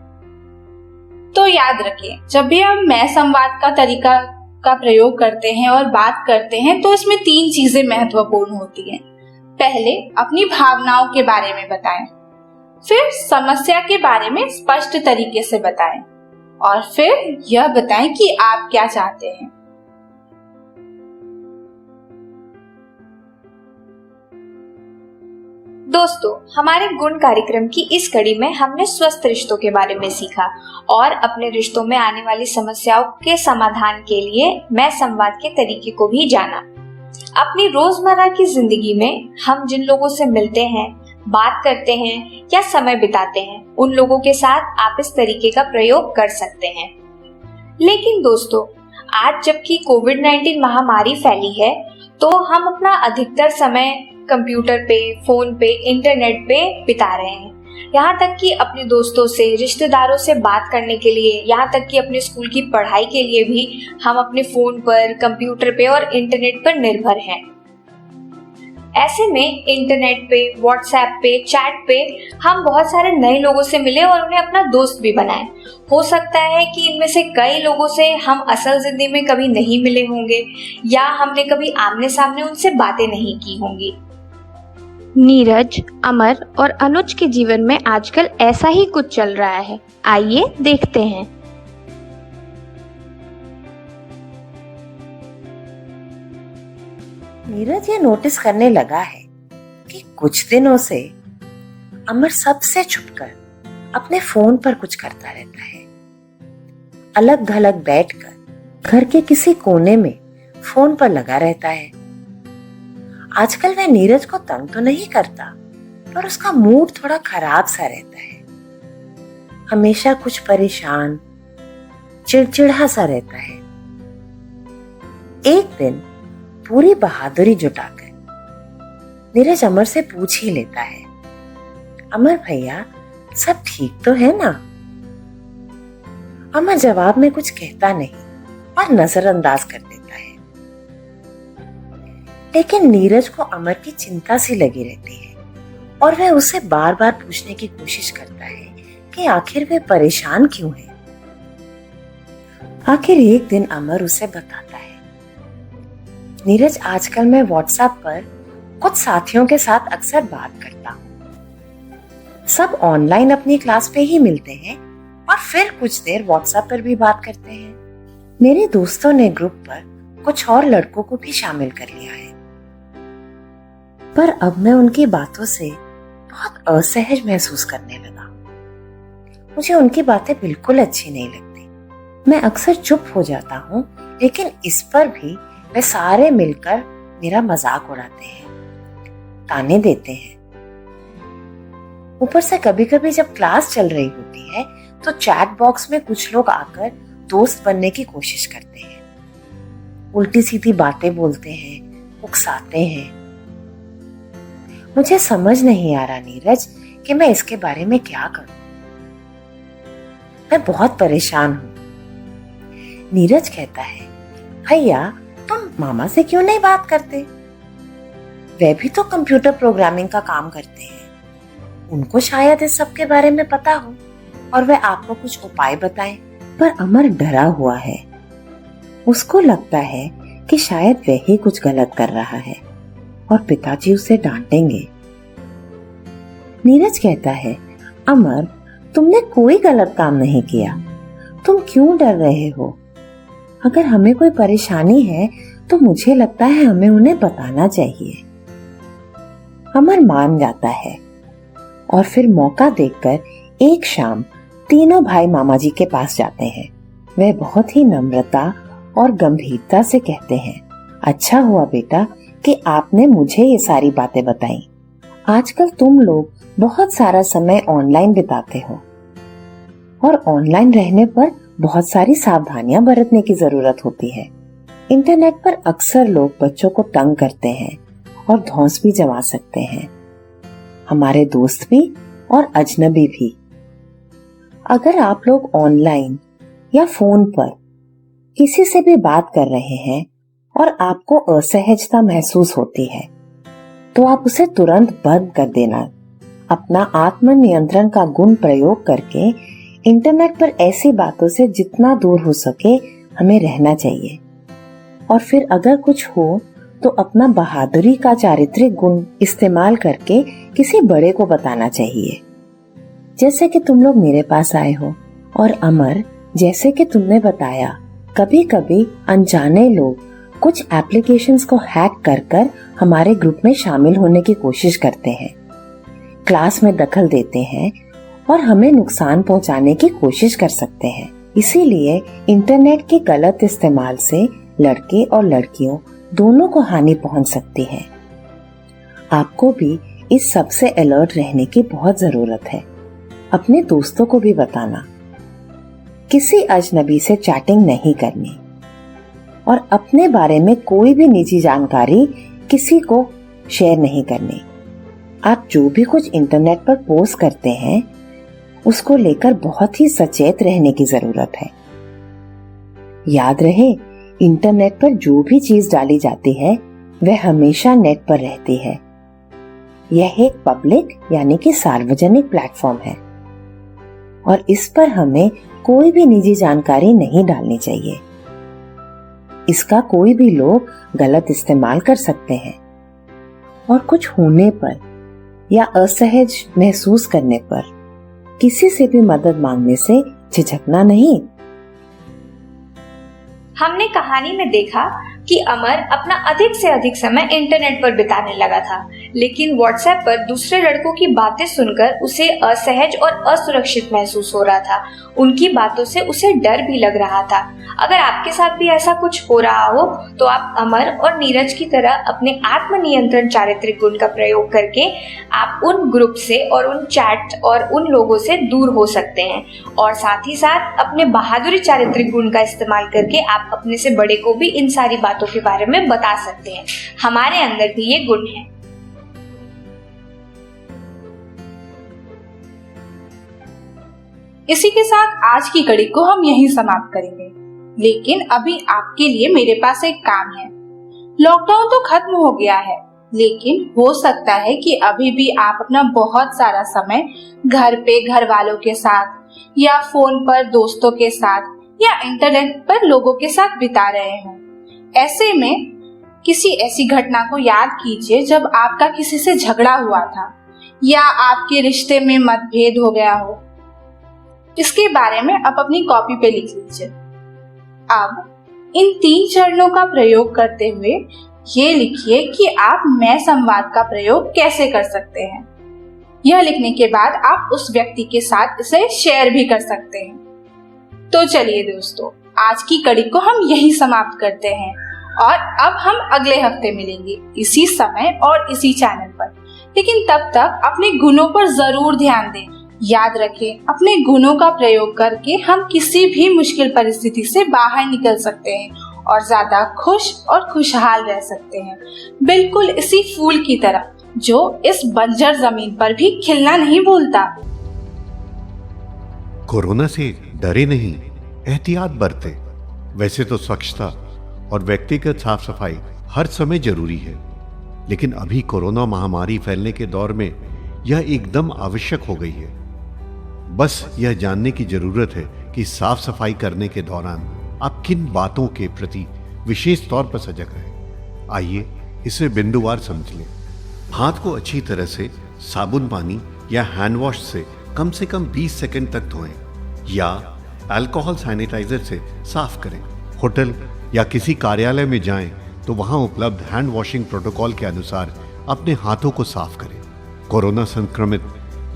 तो याद रखें, जब भी हम मैं संवाद का तरीका का प्रयोग करते हैं और बात करते हैं तो इसमें 3 चीजें महत्वपूर्ण होती हैं। पहले, अपनी भावनाओं के बारे में बताएं। फिर समस्या के बारे में स्पष्ट तरीके से बताएं और फिर यह बताएं कि आप क्या चाहते हैं। दोस्तों, हमारे गुण कार्यक्रम की इस कड़ी में हमने स्वस्थ रिश्तों के बारे में सीखा और अपने रिश्तों में आने वाली समस्याओं के समाधान के लिए मैं संवाद के तरीके को भी जाना। अपनी रोजमर्रा की जिंदगी में हम जिन लोगों से मिलते हैं, बात करते हैं या समय बिताते हैं, उन लोगों के साथ आप इस तरीके का प्रयोग कर सकते हैं। लेकिन दोस्तों, आज जबकि कोविड-19 महामारी फैली है, तो हम अपना अधिकतर समय कंप्यूटर पे, फोन पे, इंटरनेट पे बिता रहे हैं। यहाँ तक कि अपने दोस्तों से, रिश्तेदारों से बात करने के लिए, यहाँ तक कि अपने स्कूल की पढ़ाई के लिए भी हम अपने फोन पर, कंप्यूटर पे और इंटरनेट पर निर्भर हैं। ऐसे में इंटरनेट पे, व्हाट्सएप पे, चैट पे हम बहुत सारे नए लोगों से मिले और उन्हें अपना दोस्त भी बनाए। हो सकता है कि इनमें से कई लोगों से हम असल जिंदगी में कभी नहीं मिले होंगे या हमने कभी आमने सामने उनसे बातें नहीं की होंगी। नीरज, अमर और अनुज के जीवन में आजकल ऐसा ही कुछ चल रहा है। आइए देखते हैं। नीरज ये नोटिस करने लगा है कि कुछ दिनों से अमर सबसे छुपकर अपने फोन पर कुछ करता रहता है। अलग थलग बैठकर घर के किसी कोने में फोन पर लगा रहता है। आजकल वह नीरज को तंग तो नहीं करता, पर उसका मूड थोड़ा खराब सा रहता है। हमेशा कुछ परेशान, चिड़चिड़ा सा रहता है। एक दिन पूरी बहादुरी जुटाकर नीरज अमर से पूछ ही लेता है, अमर भैया, सब ठीक तो है ना? अमर जवाब में कुछ कहता नहीं और नजरअंदाज कर देता है। लेकिन नीरज को अमर की चिंता सी लगी रहती है और वह उसे बार बार पूछने की कोशिश करता है कि आखिर वे परेशान क्यों है। आखिर एक दिन अमर उसे बताता है, नीरज, आजकल मैं व्हाट्सएप पर कुछ साथियों के साथ अक्सर बात करता हूँ। सब ऑनलाइन अपनी क्लास पे ही मिलते हैं और फिर कुछ देर व्हाट्सएप पर भी बात करते हैं। मेरे दोस्तों ने ग्रुप पर कुछ और लड़कों को भी शामिल कर लिया है, पर अब मैं उनकी बातों से बहुत असहज महसूस करने लगा। मुझे उनकी बातें बिल्कुल अच्छी नहीं लगती। मैं अक्सर चुप हो जाता हूँ, लेकिन इस पर भी वे सारे मिलकर मेरा मजाक उड़ाते हैं, ताने देते हैं। ऊपर से कभी कभी जब क्लास चल रही होती है तो चैट बॉक्स में कुछ लोग आकर दोस्त बनने की कोशिश करते हैं, उल्टी सीधी बातें बोलते हैं, उकसाते हैं। मुझे समझ नहीं आ रहा नीरज कि मैं इसके बारे में क्या करूं। मैं बहुत परेशान हूं। नीरज कहता है, भैया, तुम मामा से क्यों नहीं बात करते? वे भी तो कंप्यूटर प्रोग्रामिंग का काम करते हैं। उनको शायद इस सब के बारे में पता हो और वे आपको कुछ उपाय बताएं। पर अमर डरा हुआ है। उसको लगता है कि शायद वह ही कुछ गलत कर रहा है और पिताजी उसे डांटेंगे। नीरज कहता है, अमर, तुमने कोई गलत काम नहीं किया। तुम क्यों डर रहे हो? अगर हमें कोई परेशानी है तो मुझे लगता है हमें उन्हें बताना चाहिए। अमर मान जाता है और फिर मौका देखकर एक शाम तीनों भाई मामा जी के पास जाते हैं। वे बहुत ही नम्रता और गंभीरता से कहते हैं, अच्छा हुआ बेटा कि आपने मुझे ये सारी बातें बताई। आजकल तुम लोग बहुत सारा समय ऑनलाइन बिताते हो और ऑनलाइन रहने पर बहुत सारी सावधानियां बरतने की जरूरत होती है। इंटरनेट पर अक्सर लोग बच्चों को तंग करते हैं और धौंस भी जमा सकते हैं, हमारे दोस्त भी और अजनबी भी। अगर आप लोग ऑनलाइन या फोन पर किसी से भी बात कर रहे हैं और आपको असहजता महसूस होती है तो आप उसे तुरंत बंद कर देना। अपना आत्म नियंत्रण का गुण प्रयोग करके इंटरनेट पर ऐसी बातों से जितना दूर हो सके हमें रहना चाहिए। और फिर अगर कुछ हो तो अपना बहादुरी का चारित्रिक गुण इस्तेमाल करके किसी बड़े को बताना चाहिए। जैसे कि तुम लोग मेरे पास आए हो, और अमर, जैसे कि तुमने बताया, कभी कभी अनजाने लोग कुछ एप्लीकेशंस को हैक कर हमारे ग्रुप में शामिल होने की कोशिश करते हैं, क्लास में दखल देते हैं और हमें नुकसान पहुंचाने की कोशिश कर सकते हैं। इसीलिए इंटरनेट के गलत इस्तेमाल से लड़के और लड़कियों दोनों को हानि पहुंच सकती है। आपको भी इस सब से अलर्ट रहने की बहुत जरूरत है। अपने दोस्तों को भी बताना, किसी अजनबी से चैटिंग नहीं करनी और अपने बारे में कोई भी निजी जानकारी किसी को शेयर नहीं करनी। आप जो भी कुछ इंटरनेट पर पोस्ट करते हैं उसको लेकर बहुत ही सचेत रहने की जरूरत है। याद रहे, इंटरनेट पर जो भी चीज डाली जाती है वह हमेशा नेट पर रहती है। यह एक पब्लिक यानी कि सार्वजनिक प्लेटफॉर्म है और इस पर हमें कोई भी निजी जानकारी नहीं डालनी चाहिए। इसका कोई भी लोग गलत इस्तेमाल कर सकते हैं और कुछ होने पर या असहज महसूस करने पर किसी से भी मदद मांगने से झिझकना नहीं। हमने कहानी में देखा कि अमर अपना अधिक से अधिक समय इंटरनेट पर बिताने लगा था, लेकिन व्हाट्सएप पर दूसरे लड़कों की बातें सुनकर उसे असहज और असुरक्षित महसूस हो रहा था। उनकी बातों से उसे डर भी लग रहा था। अगर आपके साथ भी ऐसा कुछ हो रहा हो तो आप अमर और नीरज की तरह अपने आत्मनियंत्रण चारित्रिक गुण का प्रयोग करके आप उन ग्रुप से और उन चैट और उन लोगों से दूर हो सकते हैं, और साथ ही साथ अपने बहादुरी चारित्रिक गुण का इस्तेमाल करके आप अपने से बड़े को भी इन सारी बातों के बारे में बता सकते हैं। हमारे अंदर भी ये गुण है। इसी के साथ आज की कड़ी को हम यहीं समाप्त करेंगे, लेकिन अभी आपके लिए मेरे पास एक काम है। लॉकडाउन तो खत्म हो गया है, लेकिन हो सकता है कि अभी भी आप अपना बहुत सारा समय घर पे घर वालों के साथ या फोन पर दोस्तों के साथ या इंटरनेट पर लोगों के साथ बिता रहे हो। ऐसे में किसी ऐसी घटना को याद कीजिए जब आपका किसी से झगड़ा हुआ था या आपके रिश्ते में मतभेद हो गया हो। इसके बारे में आप अपनी कॉपी पे लिख लीजिए। अब इन 3 चरणों का प्रयोग करते हुए ये लिखिए कि आप मैं संवाद का प्रयोग कैसे कर सकते हैं। यह लिखने के बाद आप उस व्यक्ति के साथ इसे शेयर भी कर सकते हैं। तो चलिए दोस्तों, आज की कड़ी को हम यही समाप्त करते हैं और अब हम अगले हफ्ते मिलेंगे इसी समय और इसी चैनल पर। लेकिन तब तक अपने गुणों पर जरूर ध्यान दें। याद रखें, अपने गुणों का प्रयोग करके हम किसी भी मुश्किल परिस्थिति से बाहर निकल सकते हैं और ज्यादा खुश और खुशहाल रह सकते हैं, बिल्कुल इसी फूल की तरह जो इस बंजर जमीन पर भी खिलना नहीं भूलता। कोरोना से डरे नहीं, एहतियात बरतें। वैसे तो स्वच्छता और व्यक्तिगत साफ सफाई हर समय जरूरी है, लेकिन अभी कोरोना महामारी फैलने के दौर में यह एकदम आवश्यक हो गई है। बस यह जानने की जरूरत है कि साफ सफाई करने के दौरान आप किन बातों के प्रति विशेष तौर पर सजग रहें। आइए इसे बिंदुवार समझ लें। हाथ को अच्छी तरह से साबुन पानी या हैंड वॉश से कम 20 सेकंड तक धोएं या अल्कोहल सैनिटाइजर से साफ करें। होटल या किसी कार्यालय में जाएं तो वहां उपलब्ध हैंड वॉशिंग प्रोटोकॉल के अनुसार अपने हाथों को साफ करें। कोरोना संक्रमित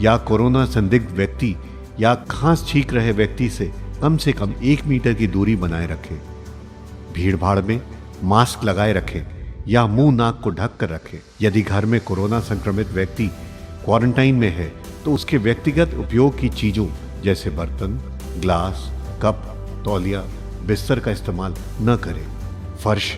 या कोरोना संदिग्ध व्यक्ति या खांस छींक रहे व्यक्ति से कम 1 मीटर की दूरी बनाए रखें। भीड़ भाड़ में मास्क लगाए रखें या मुंह नाक को ढक कर रखें। यदि घर में कोरोना संक्रमित व्यक्ति क्वारंटाइन में है तो उसके व्यक्तिगत उपयोग की चीजों जैसे बर्तन, ग्लास, कप, तौलिया, बिस्तर का इस्तेमाल न करें। फर्श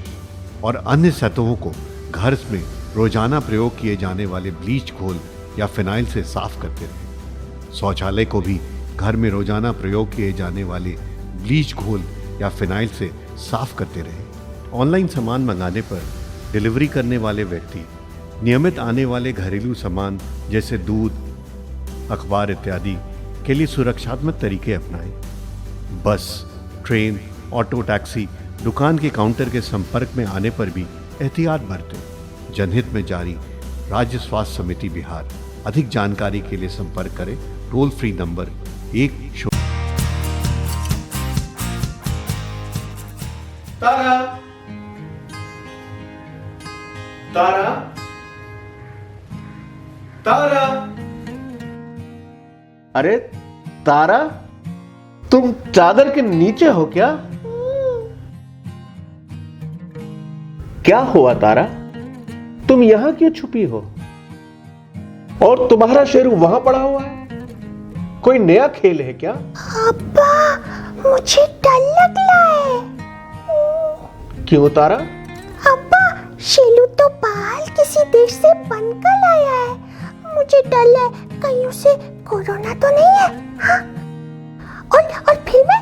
और अन्य सतहों को घर में रोजाना प्रयोग किए जाने वाले ब्लीच घोल या फिनाइल से साफ करते रहें। शौचालय को भी घर में रोजाना प्रयोग किए जाने वाले ब्लीच घोल या फिनाइल से साफ करते रहें। ऑनलाइन सामान मंगाने पर डिलीवरी करने वाले व्यक्ति नियमित आने वाले घरेलू सामान जैसे दूध, अखबार इत्यादि के लिए सुरक्षात्मक तरीके अपनाएं। बस, ट्रेन, ऑटो, टैक्सी, दुकान के काउंटर के संपर्क में आने पर भी एहतियात बरतें। जनहित में जारी राज्य स्वास्थ्य समिति बिहार। अधिक जानकारी के लिए संपर्क करें टोल फ्री नंबर 1। तारा, तारा, तारा। अरे तारा, तुम चादर के नीचे हो क्या? क्या हुआ तारा? तुम यहां क्यों छुपी हो? और तुम्हारा शेरू वहां पड़ा हुआ है? कोई नया खेल है क्या? अब्बा, मुझे डर लग रहा है। क्यों तारा? अब्बा, शेलू तो बाहर किसी देश से बनकर आया है। मुझे डर है कहीं उसे कोरोना तो नहीं है। हाँ? और फिर मैं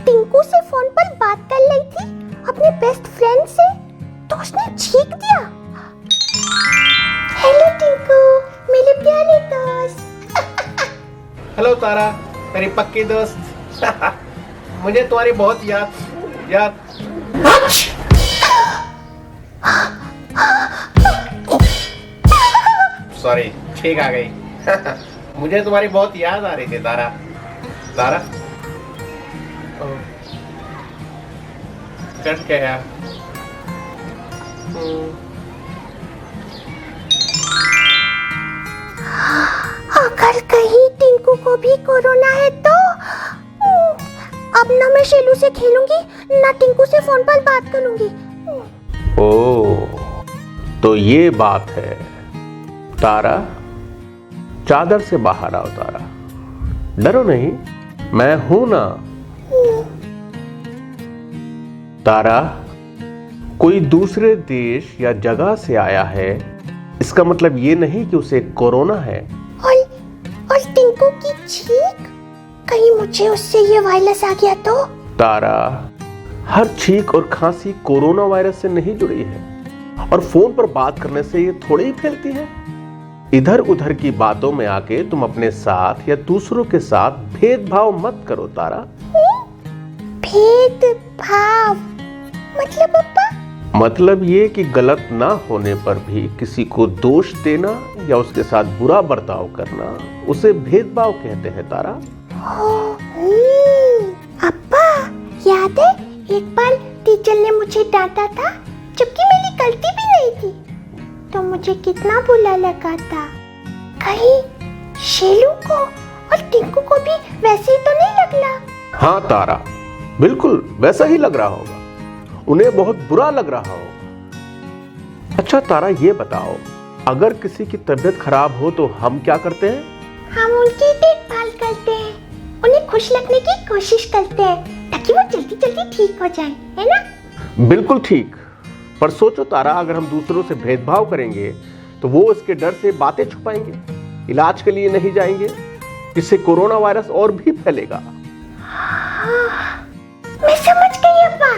टिंकू से फोन पर बात कर रही थी, अपने बेस्ट फ्रेंड से, तो उसने छींक दिया। हेलो टिंकू, मेरे प्यारे दोस्त। हेलो तारा, मेरी पक्की दोस्त। मुझे तुम्हारी बहुत याद। सॉरी, ठीक आ गई। मुझे तुम्हारी बहुत याद आ रही थी तारा। तारा, कट गया। अगर कहीं टिंकू को भी कोरोना है तो अब ना मैं शेलू से खेलूंगी, ना टिंकू से फोन पर बात करूंगी। ओह, तो ये बात है। तारा, चादर से बाहर आओ तारा, डरो नहीं, मैं हूं ना। तारा, कोई दूसरे देश या जगह से आया है, इसका मतलब ये नहीं कि उसे कोरोना है। और टिंकू की छींक, कहीं मुझे उससे ये वायरस आ गया तो? तारा, हर छींक और खांसी कोरोना वायरस से नहीं जुड़ी है, और फोन पर बात करने से ये थोड़ी ही फैलती है। इधर उधर की बातों में आके तुम अपने साथ या दूसरों के साथ भेदभाव मत करो तारा। भेदभाव मतलब पापा? मतलब ये कि गलत ना होने पर भी किसी को दोष देना या उसके साथ बुरा बर्ताव करना, उसे भेदभाव कहते हैं तारा। अब्बा, याद है एक बार टीचर ने मुझे डांटा था, जबकि मेरी गलती भी नहीं थी, तो मुझे कितना बुरा लगा था। कहीं शेलू को और टिंकू को भी वैसे ही तो नहीं लग रहा? हाँ तारा, बिल्कुल वैसा ही लग रहा होगा, उन्हें बहुत बुरा लग रहा होगा। अच्छा तारा, ये बताओ, अगर किसी की तबीयत खराब हो तो हम क्या करते हैं? हम उनकी देखभाल करते हैं, उन्हें खुश रखने की कोशिश करते हैं, ताकि वो जल्दी जल्दी ठीक हो जाएं, है ना? बिल्कुल ठीक। पर सोचो तारा, अगर हम दूसरों से भेदभाव करेंगे तो वो इसके डर से बातें छुपाएंगे, इलाज के लिए नहीं जाएंगे, इससे कोरोना वायरस और भी फैलेगा। मैं समझ गई अब्बा।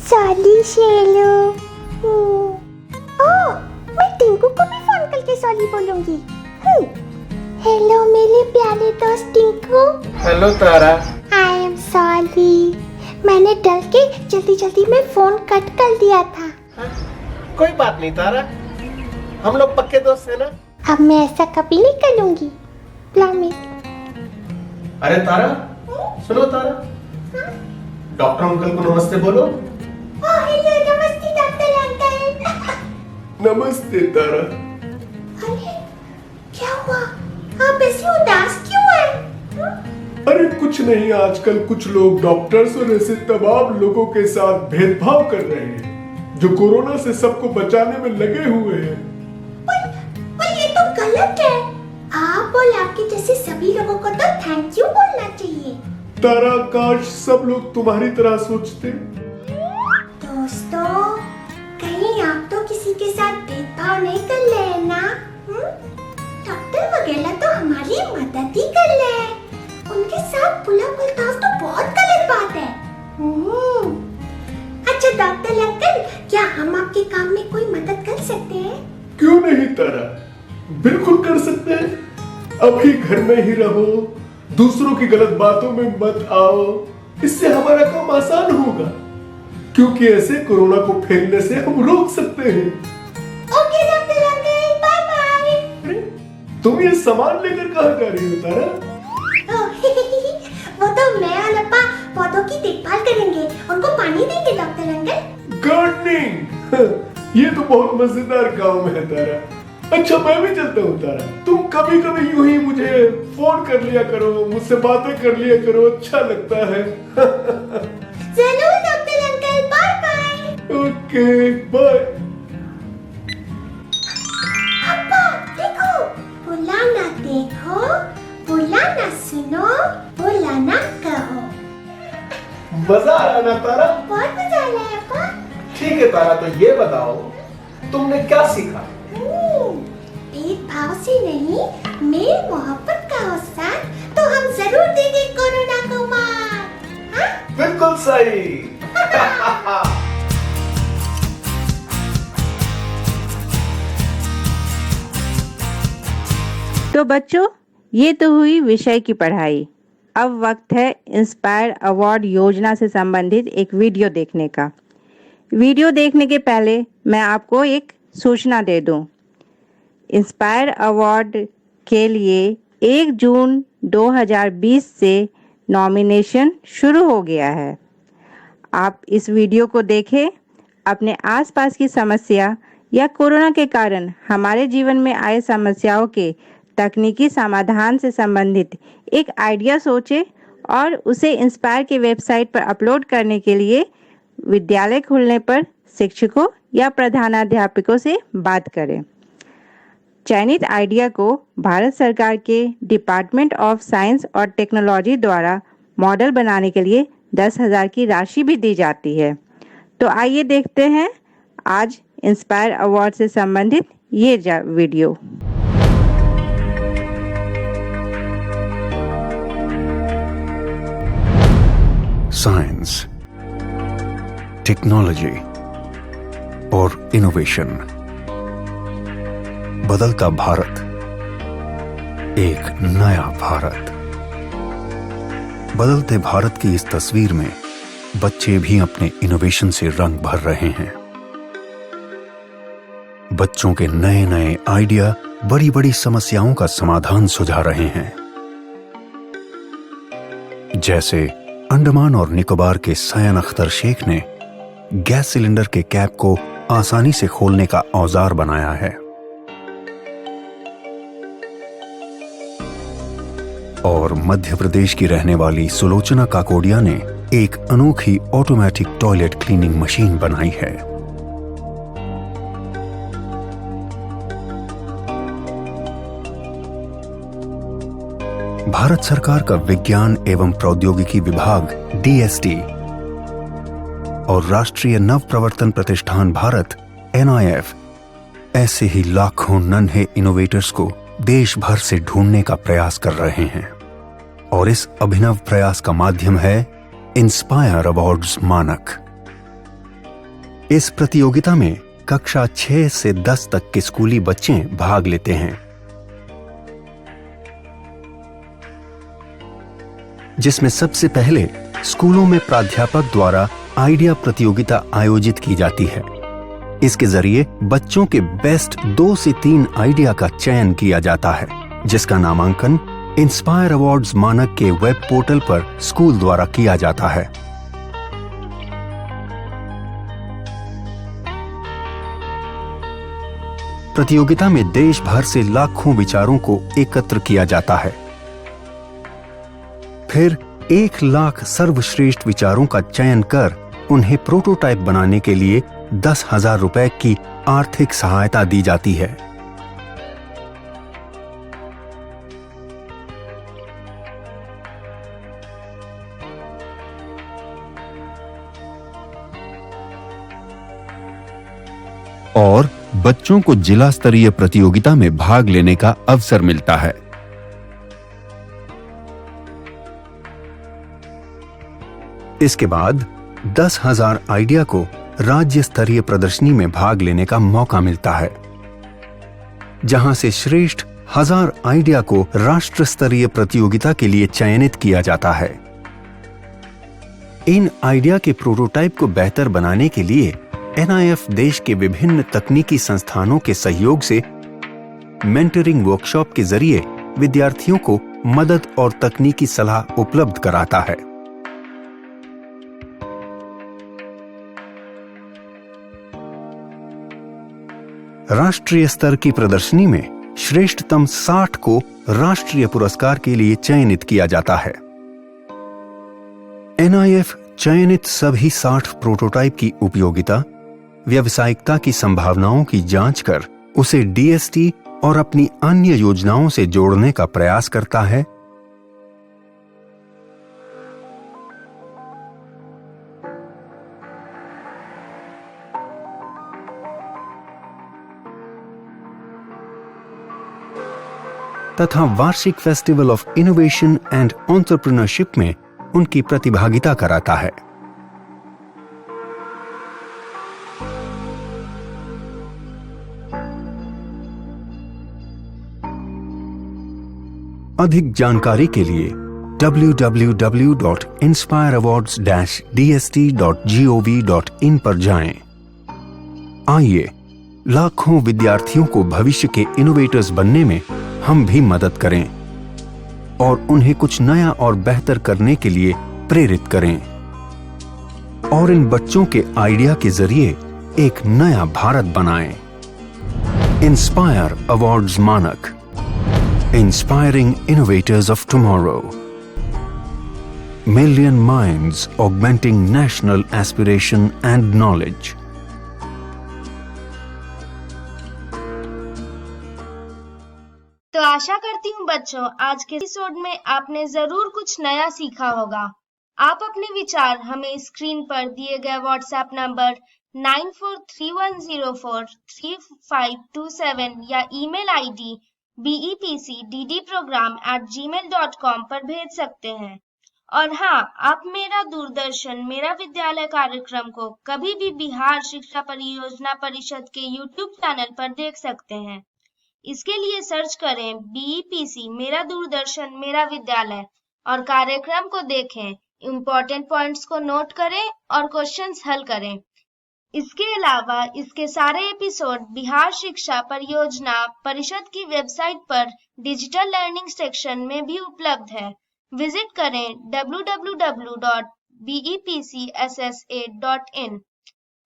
सॉरी शेलू। मैं टिंकू को भी फोन करके सॉरी बोलूंगी। हेलो मेरे प्यारे दोस्त Tinku. Hello Tara. I am sorry, मैंने डर के जल्दी जल्दी में फोन कट कर दिया था। कोई बात नहीं तारा, हम लोग पक्के दोस्त हैं ना। अब मैं ऐसा कभी नहीं करूंगी, प्रॉमिस। अरे तारा, सुनो तारा, डॉक्टर अंकल को नमस्ते बोलो। हेलो, नमस्ते डॉक्टर अंकल। नमस्ते तारा। अरे क्या हुआ, आप ऐसे उदास क्यों हैं? अरे कुछ नहीं, आजकल कुछ लोग डॉक्टर्स और ऐसे तमाम लोगों के साथ भेदभाव कर रहे हैं जो कोरोना से सबको बचाने में लगे हुए हैं। पर ये तो गलत है। आप और आपके जैसे सभी लोगों को तो थैंक यू बोलना चाहिए। तारा, काश सब लोग तुम्हारी तरह सोचते। दोस्तों, कहीं आप तो किसी के साथ भेदभाव नहीं कर रहे हैं ना? डॉक्टर वगैरह तो हमारी मदद ही कर रहे हैं, उनके साथ बुरा बर्ताव तो बहुत गलत बात है। अच्छा डॉक्टर अंकल, क्या हम आपके काम में कोई मदद कर सकते हैं? क्यों नहीं तारा, बिल्कुल कर सकते हैं। अभी घर में ही रहो, दूसरों की गलत बातों में मत आओ, इससे हमारा काम आसान होगा। क्योंकि ऐसे कोरोना को फैलने से हम रोक सकते हैं। Okay doctor uncle, bye bye. तुम ये सामान लेकर कहाँ जा रही हो तारा? वो तो मैं और अप्पा पौधों की देखभाल करेंगे, उनको पानी देंगे डॉक्टर अंकल। गार्डनिंग, ये तो बहुत मजेदार काम है तारा। अच्छा मैं भी चलता हूँ तारा, तुम कभी कभी यूं ही मुझे फोन कर लिया करो, मुझसे बातें कर लिया करो, अच्छा लगता है। जरूर doctor uncle, bye bye. Okay bye. अप्पा देखो, बुला ना देखो, बुला ना सुनो, बुला ना कहो। मजा आ रहा ना तारा? बहुत मजा आ रहा है अप्पा। ठीक है तारा, तो ये बताओ तुमने क्या सीखा? भेदभाव से नहीं, मेल मोहब्बत का हो साथ, तो हम जरूर देंगे कोरोना को मात। हाँ? बिल्कुल सही। तो बच्चों, ये तो हुई विषय की पढ़ाई। अब वक्त है इंस्पायर अवार्ड योजना से संबंधित एक वीडियो देखने का। वीडियो देखने के पहले मैं आपको एक सूचना दे दूं। इंस्पायर अवार्ड के लिए 1 जून 2020 से नॉमिनेशन शुरू हो गया है। आप इस वीडियो को देखें, अपने आसपास की समस्या या कोरोना के कारण हमारे जीवन में आए समस्याओं के तकनीकी समाधान से संबंधित एक आइडिया सोचें और उसे इंस्पायर के वेबसाइट पर अपलोड करने के लिए विद्यालय खुलने पर शिक्षकों या प्रधानाध्यापकों से बात करें। चयनित आइडिया को भारत सरकार के डिपार्टमेंट ऑफ साइंस और टेक्नोलॉजी द्वारा मॉडल बनाने के लिए 10,000 की राशि भी दी जाती है। तो आइए देखते हैं आज इंस्पायर अवार्ड से संबंधित ये वीडियो। साइंस, टेक्नोलॉजी और इनोवेशन। बदलता भारत, एक नया भारत। बदलते भारत की इस तस्वीर में बच्चे भी अपने इनोवेशन से रंग भर रहे हैं। बच्चों के नए नए आइडिया बड़ी बड़ी समस्याओं का समाधान सुझा रहे हैं। जैसे अंडमान और निकोबार के सैयन अख्तर शेख ने गैस सिलेंडर के कैप को आसानी से खोलने का औजार बनाया है। और मध्य प्रदेश की रहने वाली सुलोचना काकोडिया ने एक अनोखी ऑटोमेटिक टॉयलेट क्लीनिंग मशीन बनाई है। भारत सरकार का विज्ञान एवं प्रौद्योगिकी विभाग DST और राष्ट्रीय नव प्रवर्तन प्रतिष्ठान भारत NIF ऐसे ही लाखों नन्हे इनोवेटर्स को देश भर से ढूंढने का प्रयास कर रहे हैं। और इस अभिनव प्रयास का माध्यम है इंस्पायर अवार्ड्स मानक। इस प्रतियोगिता में कक्षा 6 से 10 तक के स्कूली बच्चे भाग लेते हैं, जिसमें सबसे पहले स्कूलों में प्राध्यापक द्वारा आइडिया प्रतियोगिता आयोजित की जाती है। इसके जरिए बच्चों के बेस्ट 2 से 3 आइडिया का चयन किया जाता है, जिसका नामांकन इंस्पायर अवार्ड्स मानक के वेब पोर्टल पर स्कूल द्वारा किया जाता है। प्रतियोगिता में देश भर से लाखों विचारों को एकत्र किया जाता है। फिर 1 लाख सर्वश्रेष्ठ विचारों का चयन कर उन्हें प्रोटोटाइप बनाने के लिए 10,000 रुपए की आर्थिक सहायता दी जाती है। और बच्चों को जिला स्तरीय प्रतियोगिता में भाग लेने का अवसर मिलता है। इसके बाद 10,000 आइडिया को राज्य स्तरीय प्रदर्शनी में भाग लेने का मौका मिलता है, जहां से श्रेष्ठ 1000 आइडिया को राष्ट्र स्तरीय प्रतियोगिता के लिए चयनित किया जाता है। इन आइडिया के प्रोटोटाइप को बेहतर बनाने के लिए NIF देश के विभिन्न तकनीकी संस्थानों के सहयोग से मेंटरिंग वर्कशॉप के जरिए विद्यार्थियों को मदद और तकनीकी सलाह उपलब्ध कराता है। राष्ट्रीय स्तर की प्रदर्शनी में श्रेष्ठतम 60 को राष्ट्रीय पुरस्कार के लिए चयनित किया जाता है। NIF चयनित सभी 60 प्रोटोटाइप की उपयोगिता, व्यावसायिकता की संभावनाओं की जांच कर उसे DST और अपनी अन्य योजनाओं से जोड़ने का प्रयास करता है। तथा वार्षिक festival of innovation and entrepreneurship में उनकी प्रतिभागिता कराता है। अधिक जानकारी के लिए www.inspireawards-dst.gov.in पर जाएं। आइए लाखों विद्यार्थियों को भविष्य के इनोवेटर्स बनने में हम भी मदद करें और उन्हें कुछ नया और बेहतर करने के लिए प्रेरित करें और इन बच्चों के आइडिया के जरिए एक नया भारत बनाएं। इंस्पायर अवार्ड्स मानक, inspiring innovators of tomorrow, million minds augmenting national aspiration and knowledge. तो आशा करती हूँ बच्चों आज के एपिसोड में आपने जरूर कुछ नया सीखा होगा। आप अपने विचार हमें स्क्रीन पर दिए गए व्हाट्सएप नंबर 9431043527 या ईमेल आईडी bepcddprogram@gmail.com पर भेज सकते हैं। और हाँ, आप मेरा दूरदर्शन मेरा विद्यालय कार्यक्रम को कभी भी बिहार शिक्षा परियोजना परिषद के YouTube चैनल पर देख सकते हैं। इसके लिए सर्च करें BEPC मेरा दूरदर्शन मेरा विद्यालय और कार्यक्रम को देखें, इम्पोर्टेंट पॉइंट्स को नोट करें और क्वेश्चंस हल करें। इसके अलावा इसके सारे एपिसोड बिहार शिक्षा परियोजना परिषद की वेबसाइट पर डिजिटल लर्निंग सेक्शन में भी उपलब्ध है। विजिट करें www.bepcssa.in।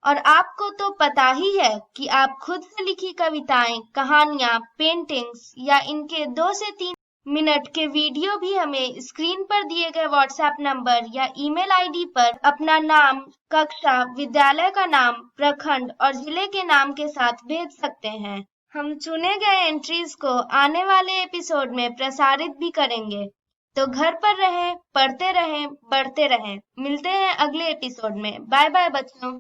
और आपको तो पता ही है कि आप खुद से लिखी कविताएं, कहानियां, पेंटिंग्स या इनके 2 से 3 मिनट के वीडियो भी हमें स्क्रीन पर दिए गए व्हाट्सएप नंबर या ईमेल आईडी पर अपना नाम, कक्षा, विद्यालय का नाम, प्रखंड और जिले के नाम के साथ भेज सकते हैं। हम चुने गए एंट्रीज को आने वाले एपिसोड में प्रसारित भी करेंगे। तो घर पर रहें, पढ़ते रहें, बढ़ते रहें। मिलते हैं अगले एपिसोड में। बाय बाय बच्चों।